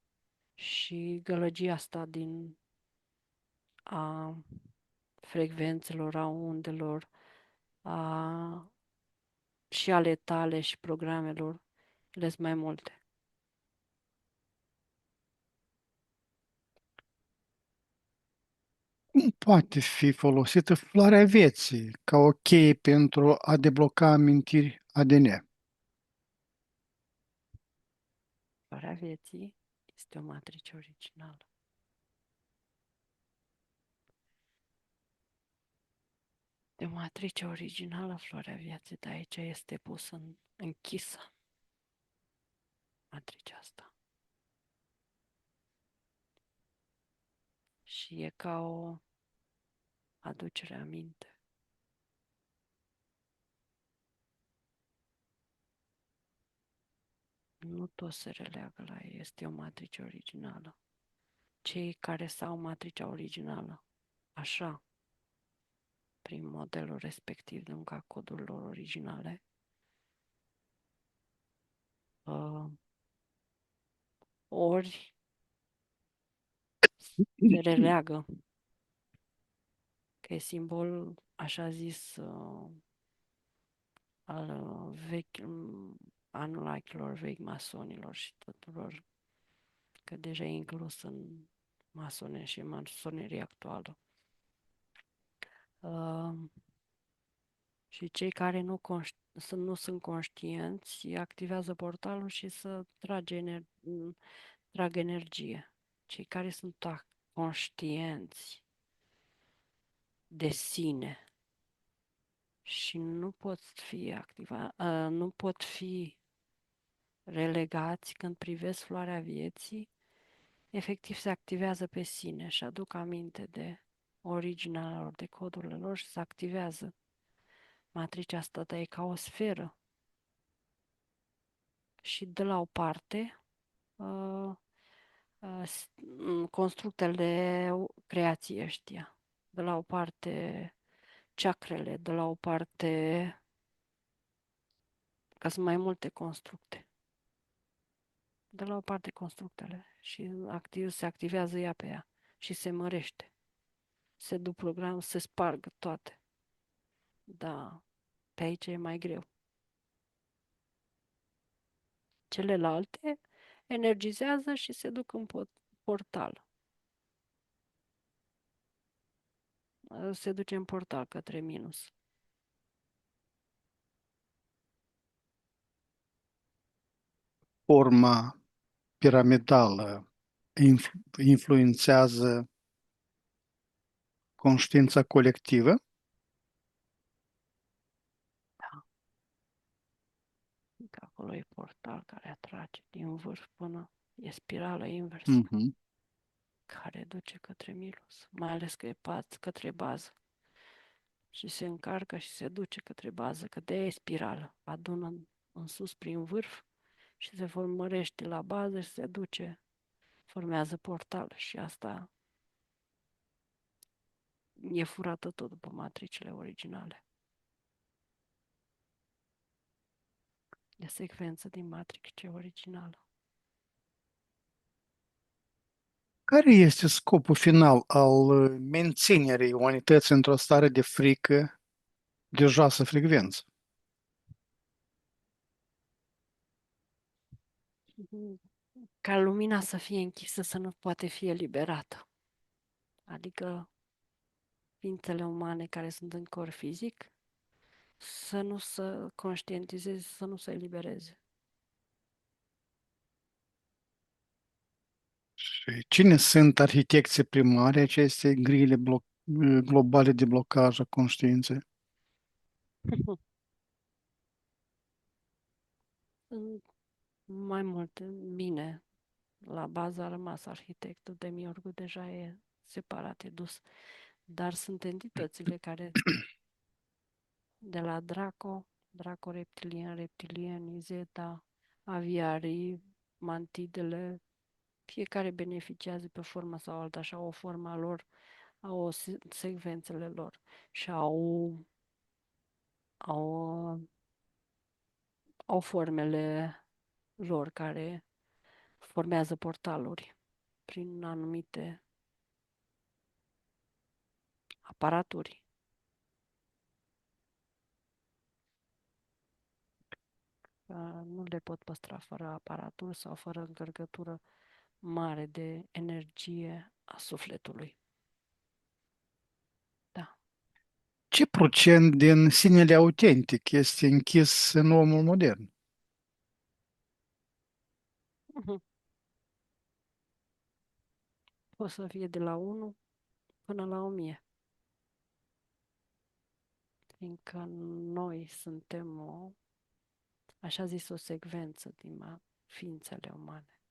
Speaker 2: și gălăgia asta din a frecvențelor, a undelor, a, și ale tale și programelor, ele sunt mai multe.
Speaker 1: Cum poate fi folosită floarea vieții ca o cheie pentru a debloca amintiri ADN?
Speaker 2: Floarea vieții este o matrice originală. De o matrice originală, floarea vieții, de aici este pusă închisă matricea asta. Și e ca o aducere aminte. Nu tot se releagă la ea, este o matrice originală. Cei care s-au matricea originală, așa, prin modelul respectiv de ca codurile lor originale, ori se releagă, că e simbol, așa zis, al vechi, anulachilor vechi, masonilor și tuturor, că deja e inclus în masonerie și masonerie actuală. Și cei care nu sunt conștienți activează portalul și să trag energie. Cei care sunt conștienți de sine și nu pot fi nu pot fi relegați când privesc floarea vieții, efectiv se activează pe sine și aduc aminte de originea lor, de codurile lor și se activează. Matricea asta e ca o sferă și de la o parte constructele creației ăștia. De la o parte chakrele, de la o parte, ca sunt mai multe constructe. De la o parte constructele și se activează ea pe ea și se mărește. Se duc program, se sparg toate. Da, pe aici e mai greu. Celelalte energizează și se duc în portal. Se duce în portal către minus.
Speaker 1: Forma piramidală influențează conștiința colectivă?
Speaker 2: Da. Că acolo e portal care atrage din vârf până e spirală inversă
Speaker 1: Mhm.
Speaker 2: care duce către minus, mai ales că e către bază. Și se încarcă și se duce către bază, că de e spirală, adună în sus prin vârf și se formărește la bază și se duce, formează portal și asta e furată tot după matricile originale. E secvență din matrice originală.
Speaker 1: Care este scopul final al menținerii umanității într-o stare de frică de joasă frecvență?
Speaker 2: Ca lumina să fie închisă, să nu poate fi eliberată. Adică ființele umane care sunt în corp fizic să nu se conștientizeze, să nu se elibereze.
Speaker 1: Și cine sunt arhitecții primari acestei grile globale de blocaj a conștiinței?
Speaker 2: Sunt mai multe, bine, la bază a rămas arhitectul, demiurgul deja e separat, e dus. Dar sunt entitățile care, de la Draco reptilian, reptilieni, Zeta, aviarii, mantidele, fiecare beneficiază pe formă sau alta și au o formă a lor, au o secvențele lor și au, au formele lor care formează portaluri prin anumite aparaturi. Nu le pot păstra fără aparatură sau fără încărcătură mare de energie a sufletului. Da.
Speaker 1: Ce procent din sinele autentic este închis în omul modern?
Speaker 2: Poate să fie de la 1 până la 1000, fiindcă noi suntem așa zis, o secvență din ființele umane.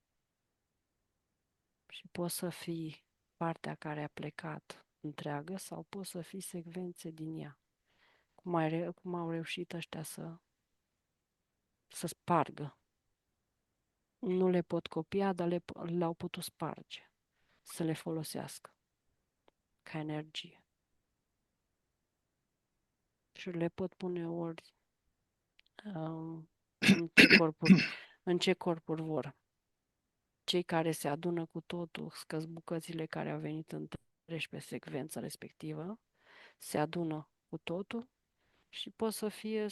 Speaker 2: Și poți să fii partea care a plecat întreagă sau poți să fii secvențe din ea. Cum au reușit ăștia să spargă. Nu le pot copia, dar le-au putut sparge, să le folosească ca energie. Și le pot pune ori în ce corpuri, în ce corpuri vor. Cei care se adună cu totul, scăs bucățile care au venit întregi pe secvența respectivă, se adună cu totul și pot să fie 100%.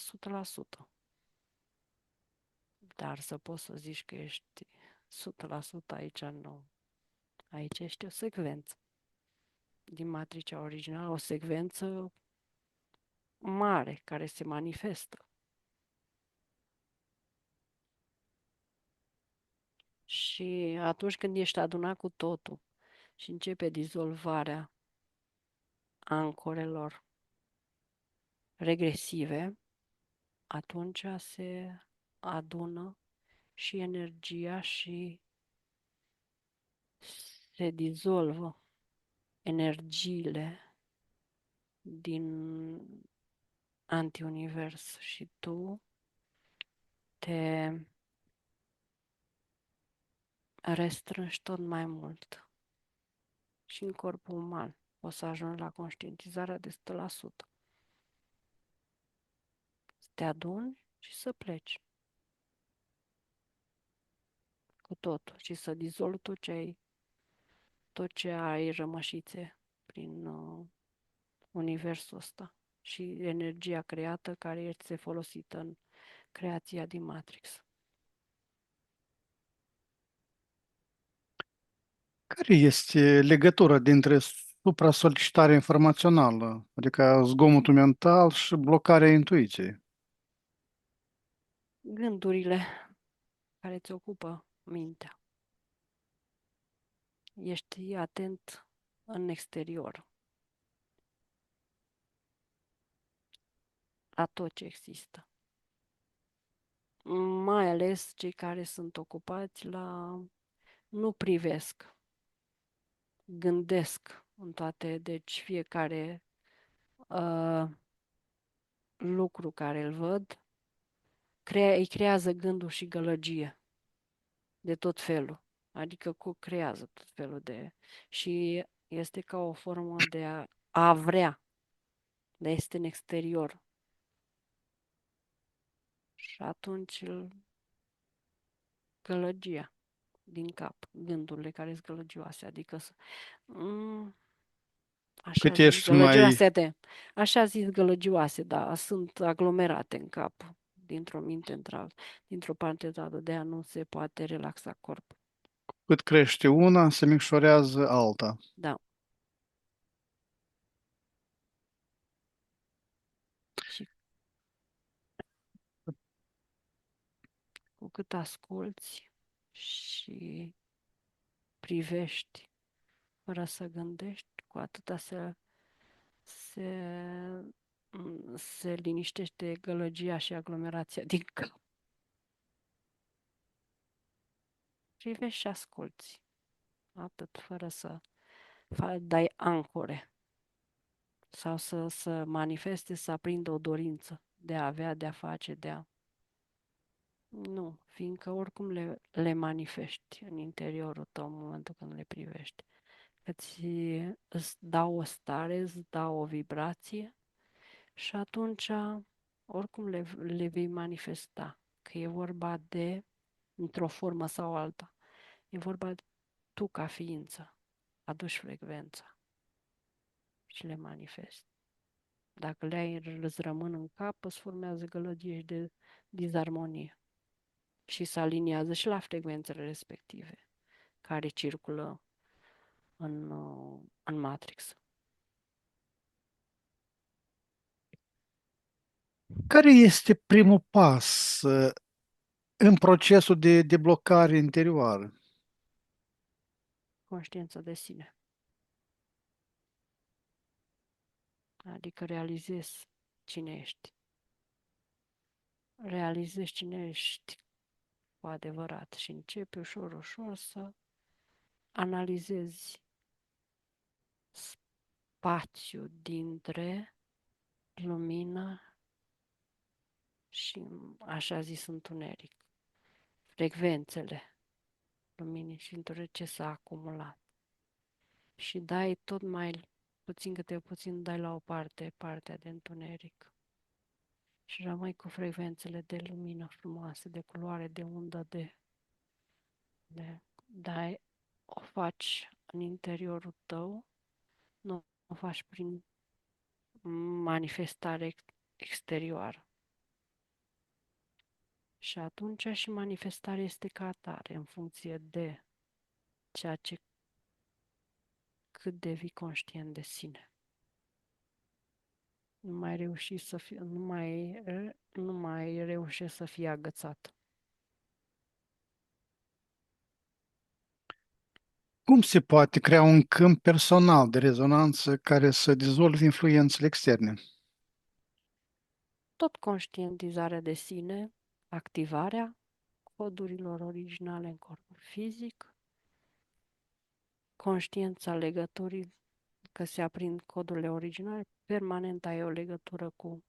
Speaker 2: Dar să poți să zici că ești 100% aici, nu. Aici ești o secvență din matricea originală, o secvență mare care se manifestă. Și atunci când ești adunat cu totul și începe dizolvarea ancorelor regresive, atunci se adună și energia și se dizolvă energiile din antiunivers și tu te restrângi tot mai mult și în corpul uman o să ajungi la conștientizarea de 100%. Să te aduni și să pleci cu totul și să dizolvi tot ce ai rămășițe prin universul ăsta și energia creată care este folosită în creația din Matrix.
Speaker 1: Care este legătura dintre supra-solicitarea informațională, adică zgomotul mental și blocarea intuiției?
Speaker 2: Gândurile care îți ocupă mintea. Ești atent în exterior la tot ce există. Mai ales cei care sunt ocupați nu privesc, gândesc în toate, deci fiecare uh, lucru care îl văd îi creează gândul și gălăgie. de tot felul. Adică creează tot felul de... Și este ca o formă de a vrea, de este în exterior. Și atunci gălăgia din cap, gândurile care sunt gălăgioase, adică mm, așa
Speaker 1: Cât
Speaker 2: zis,
Speaker 1: ești mai,
Speaker 2: așa zis gălăgioase, da, sunt aglomerate în cap, dintr-o minte într-alta, dintr-o parte într-alta, de a nu se poate relaxa corpul.
Speaker 1: cât crește una, se micșorează alta.
Speaker 2: Da. Și cu cât asculți și privești fără să gândești, cu atâta se, se liniștește gălăgia și aglomerația din cap. Privești și asculți. Atât, fără să dai ancore sau să manifeste, să aprindă o dorință de a avea, de a face, de a... Nu, fiindcă oricum le manifesti în interiorul tău în momentul când le privești. Îți dau o stare, îți dau o vibrație și atunci oricum le vei manifesta. Că e vorba de, într-o formă sau alta, e vorba de tu ca ființă, aduci frecvența și le manifesti. Dacă îți rămân în cap, îți formează gălăgie și de disarmonie și se aliniază și la frecvențele respective care circulă în Matrix.
Speaker 1: Care este primul pas în procesul de deblocare interioară?
Speaker 2: Conștiința de sine. Adică realizezi cine ești. Realizezi cine ești cu adevărat și începi ușor, ușor să analizezi spațiul dintre lumină și așa zis întuneric. Frecvențele luminii și întuneric ce s-a acumulat. Și dai tot mai puțin câte puțin dai la o parte, partea de întuneric. Și rămâi cu frecvențele de lumină frumoase, de culoare, de undă, dai, o faci în interiorul tău, nu o faci prin manifestare exterioară. Și atunci și manifestarea este ca atare, în funcție de ceea ce cât devii conștient de sine. Nu mai reușești să fii agățat.
Speaker 1: Cum se poate crea un câmp personal de rezonanță care să dizolve influențele externe?
Speaker 2: Tot conștientizarea de sine, activarea codurilor originale în corpul fizic, conștiința legăturii, că se aprind codurile originale, permanent ai o legătură cu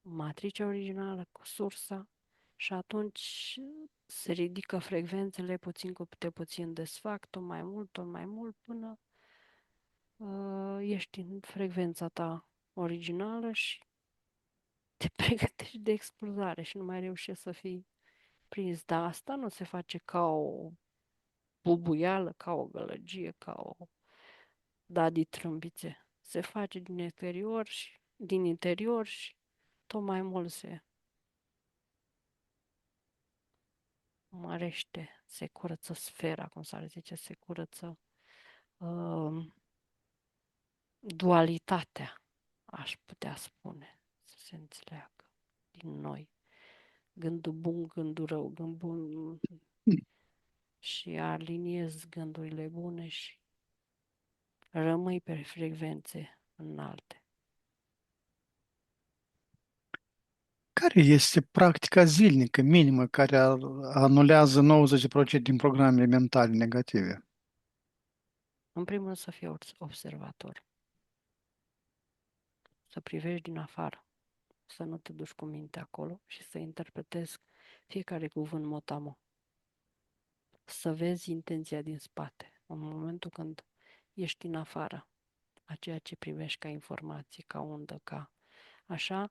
Speaker 2: matricea originală, cu sursa și atunci se ridică frecvențele puțin cu puțin desfac, tot mai mult până ești în frecvența ta originală și te pregătești de expulzare și nu mai reușești să fii prins. Dar asta nu se face ca o bubuială, ca o gălăgie, ca o dadi trâmbițe. Se face din interior și tot mai mult se mărește, se curăță sfera, cum s-ar zice, se curăță uh, dualitatea, aș putea spune, să se înțeleagă din noi. Gândul bun, gândul rău, gândul bun și aliniez gândurile bune și rămâi pe frecvențe înalte.
Speaker 1: Care este practica zilnică minimă care anulează 90% din programele mentale negative?
Speaker 2: În primul rând să fii observator, să privești din afară, să nu te duci cu mintea acolo și să interpretezi fiecare cuvânt mot-a-mot. să vezi intenția din spate. În momentul când ești în afară a ceea ce privești ca informație, ca undă, ca așa,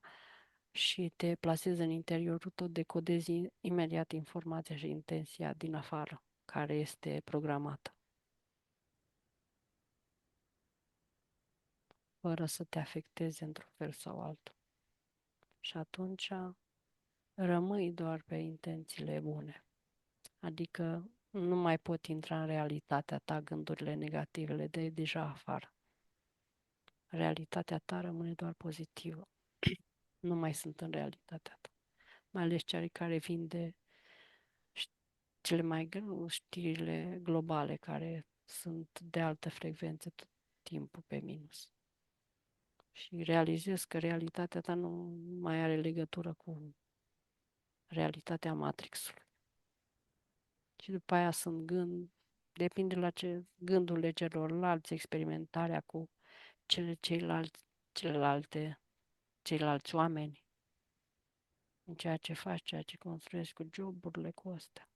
Speaker 2: și te plasezi în interiorul tău, decodezi imediat informația și intenția din afară, care este programată, fără să te afecteze într-un fel sau altul. Și atunci rămâi doar pe intențiile bune. Adică nu mai pot intra în realitatea ta, gândurile negative le dai deja afară. Realitatea ta rămâne doar pozitivă. Nu mai sunt în realitatea ta. Mai ales cele care vin de cele mai știrile globale, care sunt de altă frecvență tot timpul pe minus. Și realizez că realitatea ta nu mai are legătură cu realitatea Matrixului. Și după aia sunt depinde la ce gândurile celorlalți, experimentarea cu ceilalți oameni, în ceea ce faci, ceea ce construiești cu joburile, cu astea.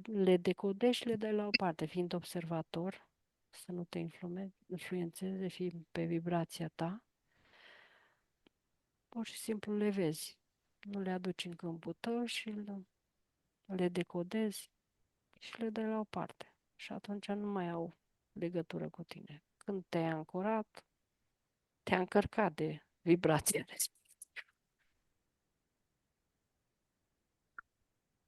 Speaker 2: Le decodezi și le dai la o parte, fiind observator, să nu te influențeze, fii pe vibrația ta, pur și simplu le vezi. Nu le aduci în câmpul tău și le decodezi și le dai la o parte. Și atunci nu mai au legătură cu tine. Când te-ai ancorat, te-a încărcat de vibrația respectivă.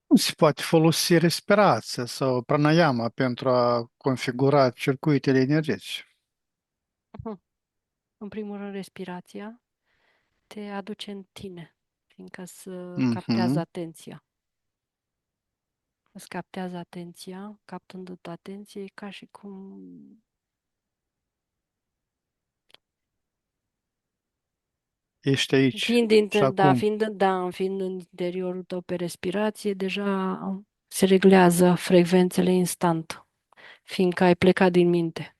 Speaker 1: Cum se poate folosi respirația sau pranayama pentru a configura circuitele energetice?
Speaker 2: În primul rând, respirația te aduce în tine, fiindcă să captează
Speaker 1: Mhm.
Speaker 2: atenția. Îți captează atenția, captându-te atenție, e ca și cum
Speaker 1: Ești aici
Speaker 2: fiind,
Speaker 1: și
Speaker 2: da,
Speaker 1: acum.
Speaker 2: fiind în interiorul tău pe respirație, deja se reglează frecvențele instant, fiindcă ai plecat din minte.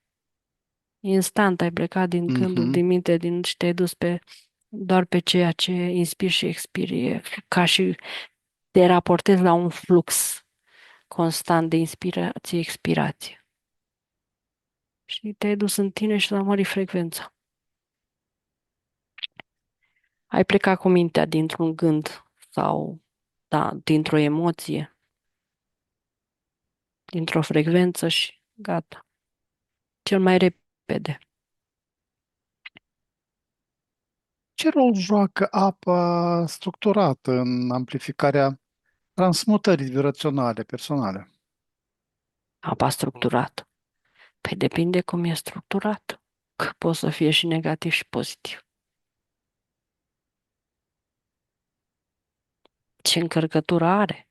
Speaker 2: Instant ai plecat din gândul,
Speaker 1: Mhm.
Speaker 2: din minte, și te-ai dus doar pe ceea ce inspiri și expiri, ca și te raportezi la un flux constant de inspirație-expirație. Și te-ai dus în tine și l-a mărit frecvența. Ai plecat cu mintea dintr-un gând sau, da, dintr-o emoție, dintr-o frecvență și gata. Cel mai repede.
Speaker 1: Ce rol joacă apa structurată în amplificarea transmutării vibraționale personale?
Speaker 2: Apa structurată. Păi depinde cum e structurat. Că poate să fie și negativ și pozitiv. Ce încărcătură are,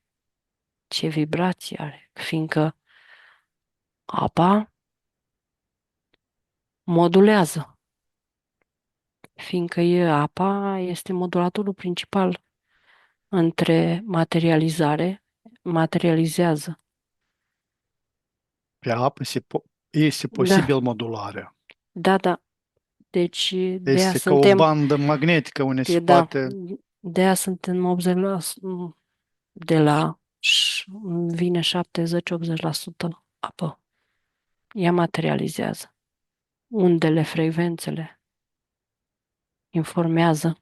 Speaker 2: ce vibrație are. Fiindcă apa modulează. Fiindcă apa este modulatorul principal între materializează.
Speaker 1: Pe apă este
Speaker 2: Da,
Speaker 1: posibil modularea.
Speaker 2: da. Deci
Speaker 1: Este ca o bandă magnetică unde se
Speaker 2: da,
Speaker 1: poate.
Speaker 2: de aia suntem 80%, de la, vine 70-80% apă. Ea materializează. Undele, frecvențele, informează.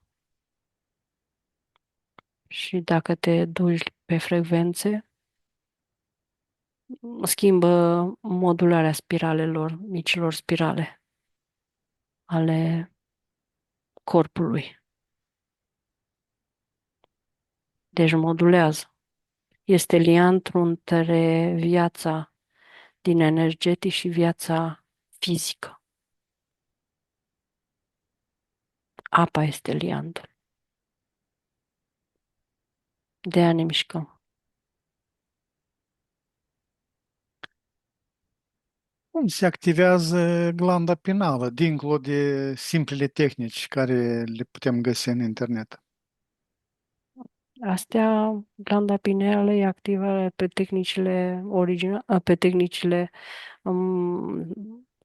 Speaker 2: Și dacă te duci pe frecvențe, schimbă modularea spiralelor, micilor spirale ale corpului. Deci modulează. Este liantru între viața din energetic și viața fizică. Apa este liantul. De aia ne mișcăm.
Speaker 1: Cum se activează glanda pinală, dincolo de simplele tehnici care le putem găsi în internet?
Speaker 2: Astea, glanda pineală e activă pe tehnicile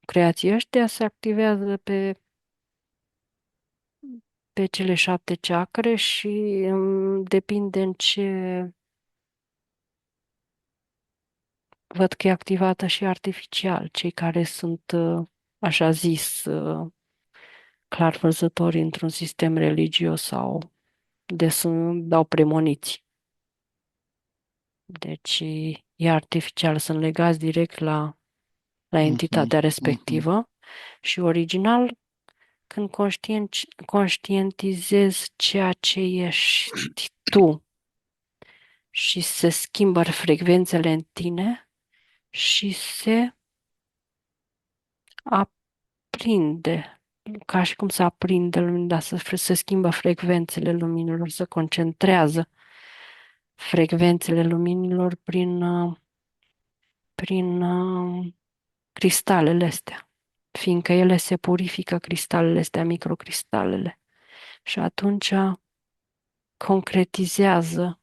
Speaker 2: creației. Ăștia se activează pe cele 7 chakre și depinde văd că e activată și artificial. Cei care sunt, așa zis, clar văzători într-un sistem religios sau dau premoniții. Deci e artificial, sunt legați direct la
Speaker 1: Mhm,
Speaker 2: entitatea
Speaker 1: mhm.
Speaker 2: respectivă și original, când conștientizezi ceea ce ești tu și se schimbă frecvențele în tine și se aprinde, ca și cum se aprinde lumina, se schimbă frecvențele luminilor, se concentrează frecvențele luminilor prin cristalele astea, fiindcă ele se purifică, cristalele astea, microcristalele. Și atunci concretizează,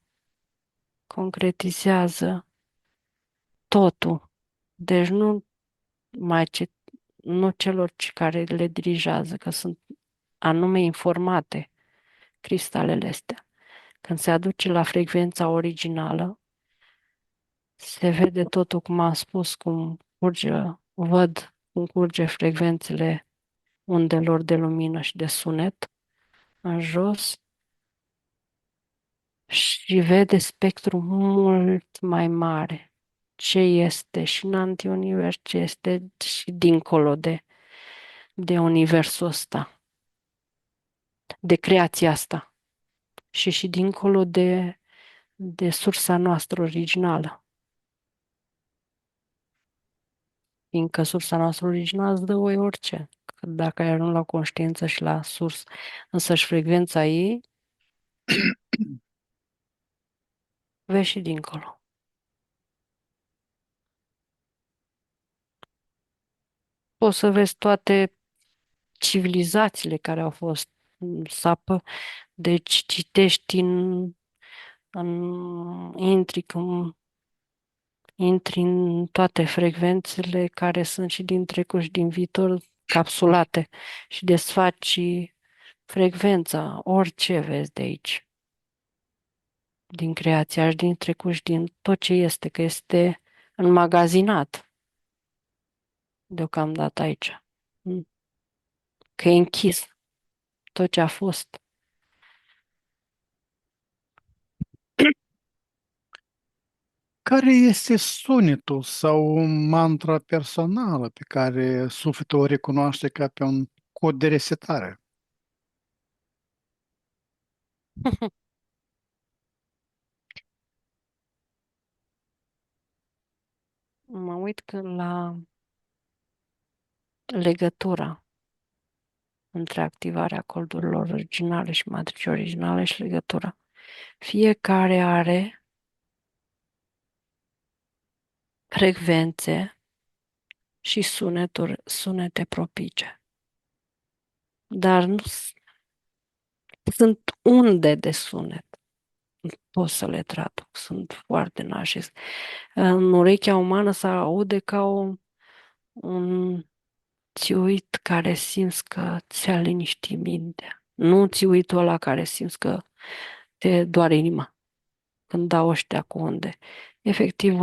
Speaker 2: concretizează totul. Deci nu celor care le dirigează, că sunt anume informate cristalele astea. Când se aduce la frecvența originală, se vede totul cum am spus, văd cum curge frecvențele undelor de lumină și de sunet în jos și vede spectru mult mai mare. Ce este și în antiunivers, ce este și dincolo de universul ăsta, de creația asta și dincolo de sursa noastră originală. Fiindcă sursa noastră originală îți dă voie orice. Că dacă ai ajuns la conștiință și la sursă, însăși frecvența ei, vezi și dincolo. Poți să vezi toate civilizațiile care au fost în sapă, deci citești intri în toate frecvențele care sunt și din trecut și din viitor capsulate și desfaci frecvența, orice vezi de aici, din creația și din trecut și din tot ce este, că este înmagazinat deocamdată aici. Că e închis tot ce a fost.
Speaker 1: Care este sunetul sau mantra personală pe care sufletul o recunoaște ca pe un cod de resetare?
Speaker 2: Mă uit că la legătura între activarea codurilor originale și matricii originale și legătura. Fiecare are frecvențe și sunete propice. Dar nu sunt unde de sunet. Nu pot să le traduc. Sunt foarte nașe. În urechea umană se aude ca un țiuit care simți că ți-a liniștit mintea. Nu țiuitul ăla care simți că te doare inima când dau ăștia cu unde. Efectiv,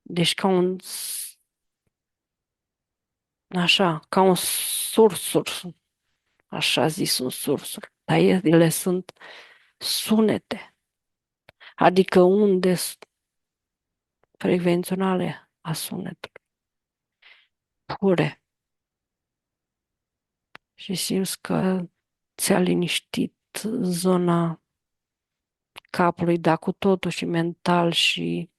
Speaker 2: deci așa, ca un sursur, așa zis un sursur. Dar ele sunt sunete, adică unde frecvenționale a sunetului, pure. Și simți că ți-a liniștit zona capului, dar cu totul și mental și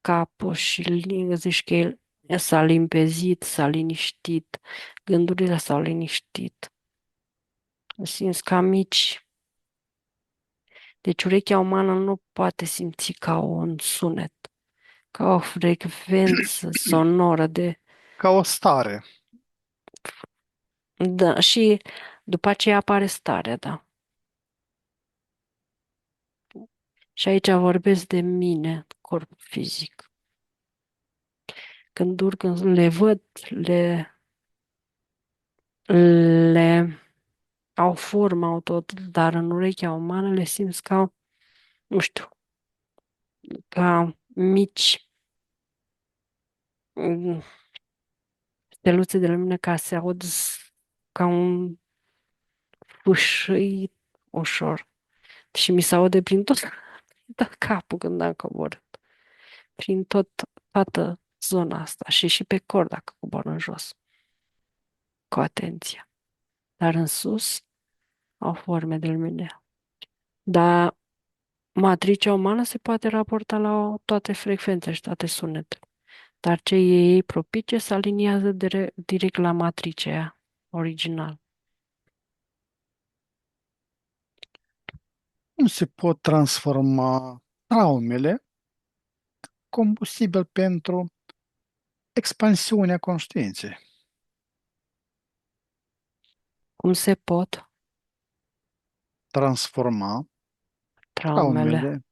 Speaker 2: capul și zici că el s-a limpezit, s-a liniștit, gândurile s-au liniștit. Simți ca mici. Deci urechea umană nu poate simți ca un sunet, ca o frecvență sonoră
Speaker 1: Ca o stare.
Speaker 2: Da, și după aceea apare starea, da. Și aici vorbesc de mine, corp fizic. Când urc, le văd, le au formă, au tot, dar în urechea umană le simți ca, nu știu, ca mici mm, steluțe de lumină ca se aud ca un fâșâit ușor. Și mi se aude prin tot capul când am coborât. Prin toată zona asta și pe cor dacă cobor în jos. Cu atenție. Dar în sus au forme de lumină. Dar matricea umană se poate raporta la toate frecvențele și toate sunetele. Dar ce e ei propice se aliniază direct la matricea aia original.
Speaker 1: Cum se pot transforma traumele combustibil pentru expansiunea conștiinței?
Speaker 2: Cum se pot
Speaker 1: Transforma
Speaker 2: traumele
Speaker 1: traumele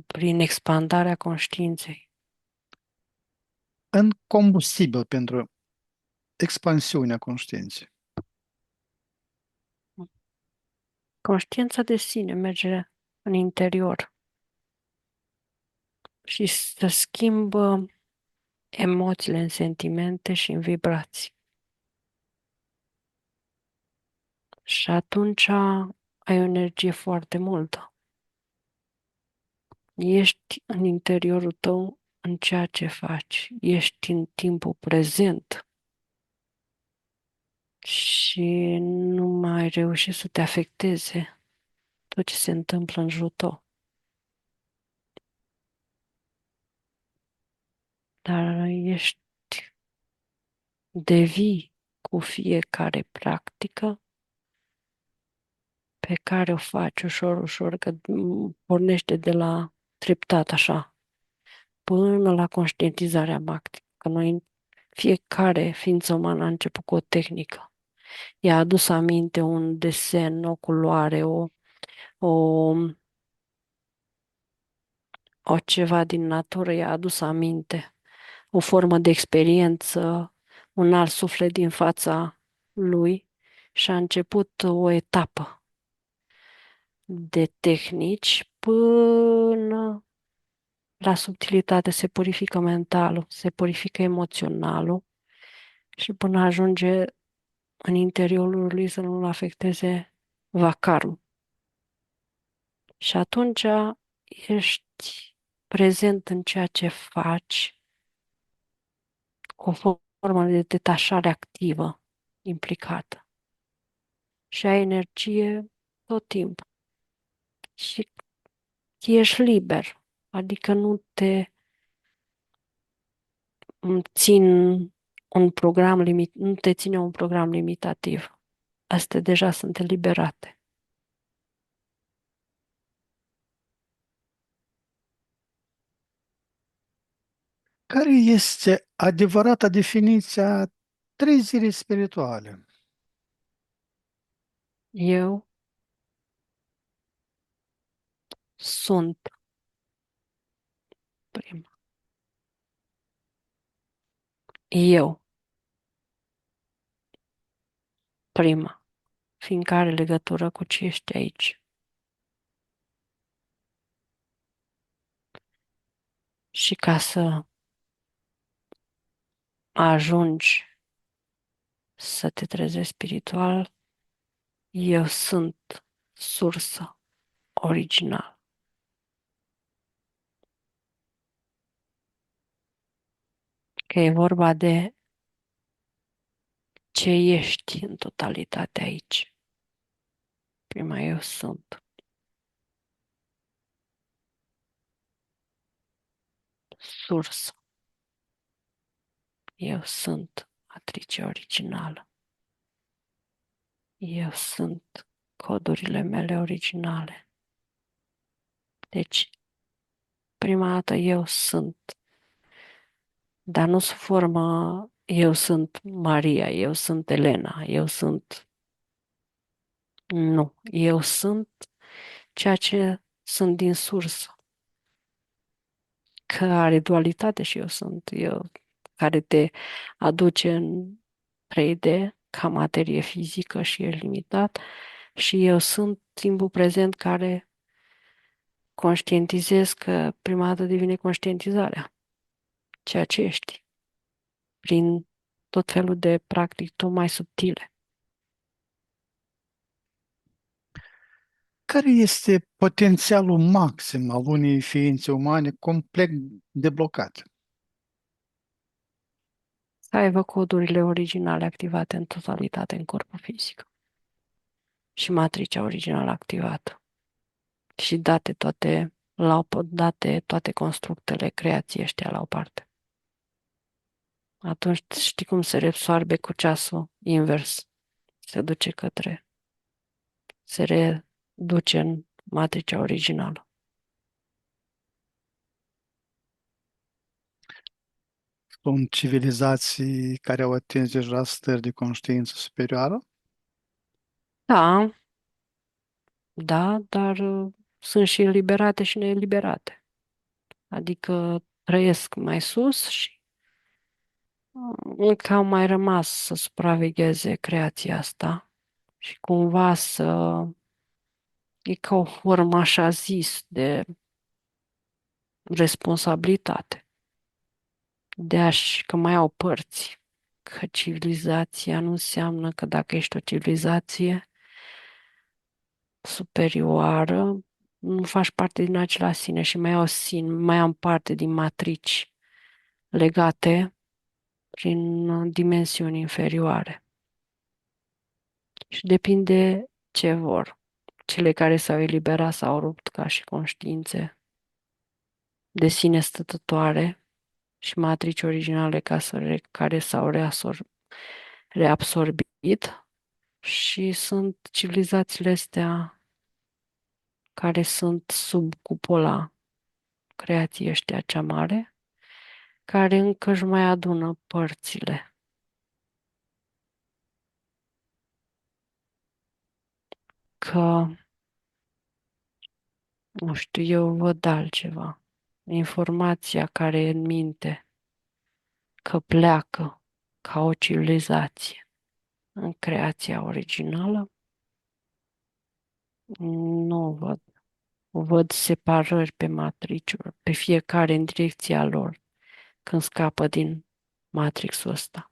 Speaker 2: prin expandarea conștiinței?
Speaker 1: în combustibil pentru expansiunea conștiinței.
Speaker 2: Conștiința de sine merge în interior și se schimbă emoțiile în sentimente și în vibrații. Și atunci ai o energie foarte multă. Ești în interiorul tău în ceea ce faci. Ești în timpul prezent și nu mai reușești să te afecteze tot ce se întâmplă în jurul tău. Dar devii cu fiecare practică pe care o faci ușor, ușor, că pornește de la treptat așa, până la conștientizarea maximă. Că noi, fiecare ființă umană a început cu o tehnică. I-a adus aminte un desen, o culoare, o, o ceva din natură, i-a adus aminte, o formă de experiență, un alt suflet din fața lui și a început o etapă de tehnici până la subtilitate se purifică mentalul, se purifică emoționalul și până ajunge în interiorul lui să nu-l afecteze vacarul. Și atunci ești prezent în ceea ce faci, cu o formă de detașare activă implicată. Și ai energie tot timpul. Și ești liber. Adică țin nu te ține un program limitativ. Astea deja sunt eliberate.
Speaker 1: Care este adevărata definiție a trezirii spirituale?
Speaker 2: Eu sunt prima. Eu prima. Fiindcă are legătură cu ce ești aici. Și ca să ajungi să te trezești spiritual, eu sunt sursă original. Că e vorba de ce ești în totalitate aici. Prima eu sunt sursă. Eu sunt matrice originală. Eu sunt codurile mele originale. Deci, prima dată eu sunt, dar nu sub formă eu sunt Maria, eu sunt Elena, eu sunt... Nu, eu sunt ceea ce sunt din sursă, că are dualitate și eu sunt eu, care te aduce în 3D ca materie fizică și e limitat și eu sunt timpul prezent care conștientizezi că prima dată devine conștientizarea, ceea ce ești, prin tot felul de practici tot mai subtile.
Speaker 1: Care este potențialul maxim al unei ființe umane complet deblocate?
Speaker 2: Să aibă codurile originale activate în totalitate în corpul fizic și matricea originală activată și date toate constructele creației ăștia la o parte. Atunci știi cum se reabsorbe cu ceasul invers. Se duce se reduce în matricea originală.
Speaker 1: Sunt civilizații care au atins deja stări de conștiință superioară?
Speaker 2: Da, da, dar sunt și eliberate și neeliberate. Adică trăiesc mai sus și încă au mai rămas să supravegheze creația asta și cumva e ca o formă așa zis de responsabilitate, că mai au părți, că civilizația nu înseamnă că dacă ești o civilizație superioară, nu faci parte din același sine și mai am parte din matrici legate prin dimensiuni inferioare. Și depinde ce vor. Cele care s-au eliberat s-au rupt ca și conștiințe de sine stătătoare și matrici originale care s-au reabsorbit și sunt civilizațiile astea care sunt sub cupola creației ăștia cea mare, care încă își mai adună părțile. Că, nu știu, eu văd altceva. Informația care e în minte, că pleacă ca o civilizație în creația originală, nu văd. Văd separări pe matriciuri, pe fiecare în direcția lor, când scapă din matrixul ăsta.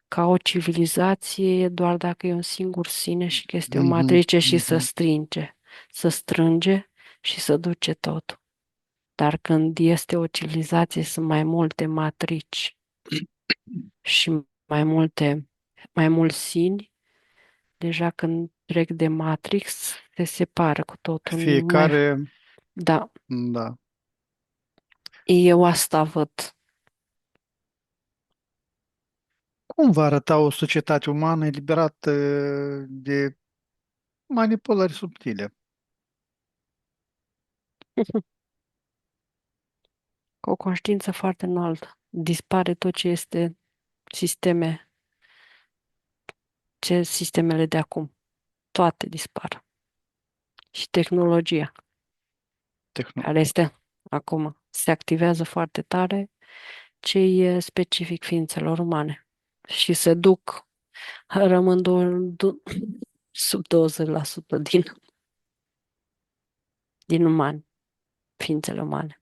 Speaker 2: Ca o civilizație e doar dacă e un singur sine și că este o
Speaker 1: Mhm,
Speaker 2: matrice și
Speaker 1: mhm.
Speaker 2: să strânge și să duce totul. Dar când este o civilizație, sunt mai multe matrici și mai mulți sini, deja când trec de matrix, se separă cu totul. Nu mai...
Speaker 1: Fiecare,
Speaker 2: Da,
Speaker 1: da.
Speaker 2: eu asta văd.
Speaker 1: Cum va arăta o societate umană eliberată de manipulări subtile?
Speaker 2: Cu o conștiință foarte înaltă. Dispare tot ce este sisteme, sistemele de acum. Toate dispar. Și tehnologia,
Speaker 1: Tehno-
Speaker 2: care este acum, se activează foarte tare, ce e specific ființelor umane. Și se duc, rămân sub 20% din umani, ființele umane.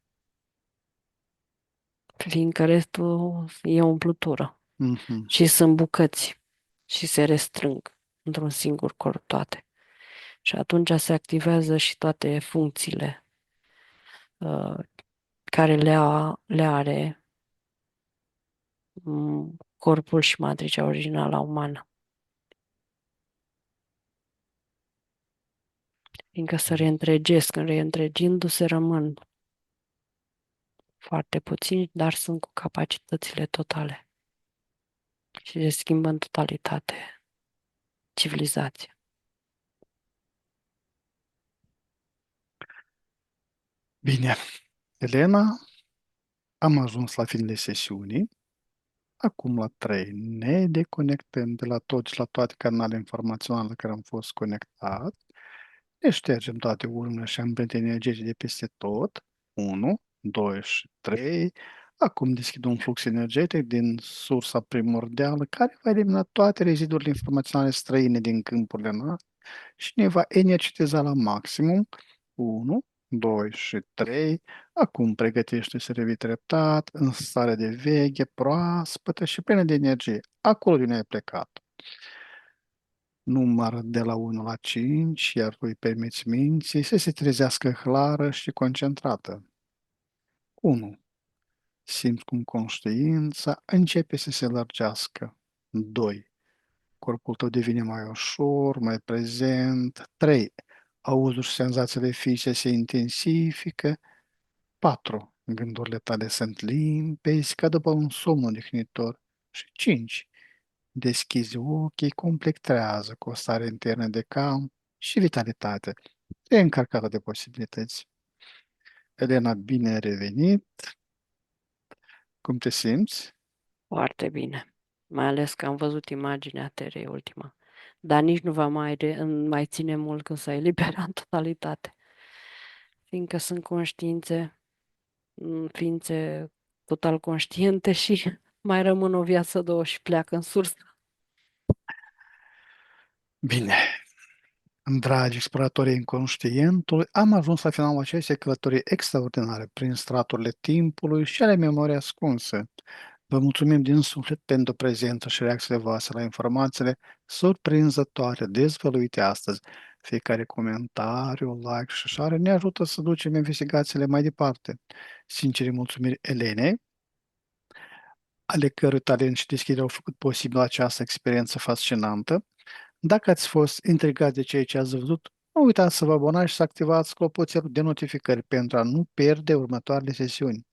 Speaker 2: Fiindcă restul e umplutură.
Speaker 1: Mhm.
Speaker 2: Și sunt bucăți și se restrâng într-un singur corp toate. Și atunci se activează și toate funcțiile uh, care le are corpul și matricea originală umană. Fiindcă se reîntregesc, în reîntregindu-se rămân foarte puțini, dar sunt cu capacitățile totale și se schimbă în totalitate civilizația.
Speaker 1: Bine, Elena, am ajuns la finele sesiunii. Acum la 3 ne deconectăm de la tot și la toate canalele informaționale la care am fost conectat. Ne ștergem toate urmele și amprente energetice de peste tot. 1, 2 și 3. Acum deschid un flux energetic din sursa primordială care va elimina toate rezidurile informaționale străine din câmpurile noastre și ne va energetiza la maximum. 1, 2 și 3. Acum pregătește să revii treptat, în stare de veche, proaspătă și plină de energie, acolo de unde ai plecat. Număr de la 1 la 5, iar îi permiți minții să se trezească clară și concentrată. 1. Simți cum conștiința începe să se lărgească. 2. Corpul tău devine mai ușor, mai prezent. 3. Auzul și senzațiile fizice se intensifică. 4. Gândurile tale sunt limpezi ca după un somn odihnitor. Și 5. Deschizi ochii, completează cu o stare internă de calm și vitalitate. E încărcată de posibilități. Elena, bine ai revenit. Cum te simți?
Speaker 2: Foarte bine. Mai ales că am văzut imaginea Terei ultima. Dar nici nu va mai ține mult când să eliberă în totalitate. Fiindcă sunt ființe total conștiente și mai rămân o viață, două și pleacă în sursă.
Speaker 1: Bine. Dragi exploratorii inconștientului, am ajuns la finalul acestei călătorii extraordinare prin straturile timpului și ale memoriei ascunse. Vă mulțumim din suflet pentru prezența și reacțiile voastre la informațiile surprinzătoare dezvăluite astăzi. Fiecare comentariu, like și share ne ajută să ducem investigațiile mai departe. Sincere mulțumiri Elenei, ale cărui talent și deschidere au făcut posibil această experiență fascinantă. Dacă ați fost intrigați de ceea ce ați văzut, nu uitați să vă abonați și să activați clopoțelul de notificări pentru a nu pierde următoarele sesiuni.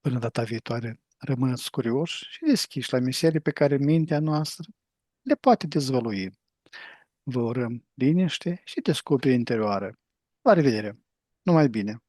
Speaker 1: Până data viitoare, rămâneți curioși și deschiși la miserii pe care mintea noastră le poate dezvălui. Vă urăm liniște și descoperire interioară. La revedere! Numai bine!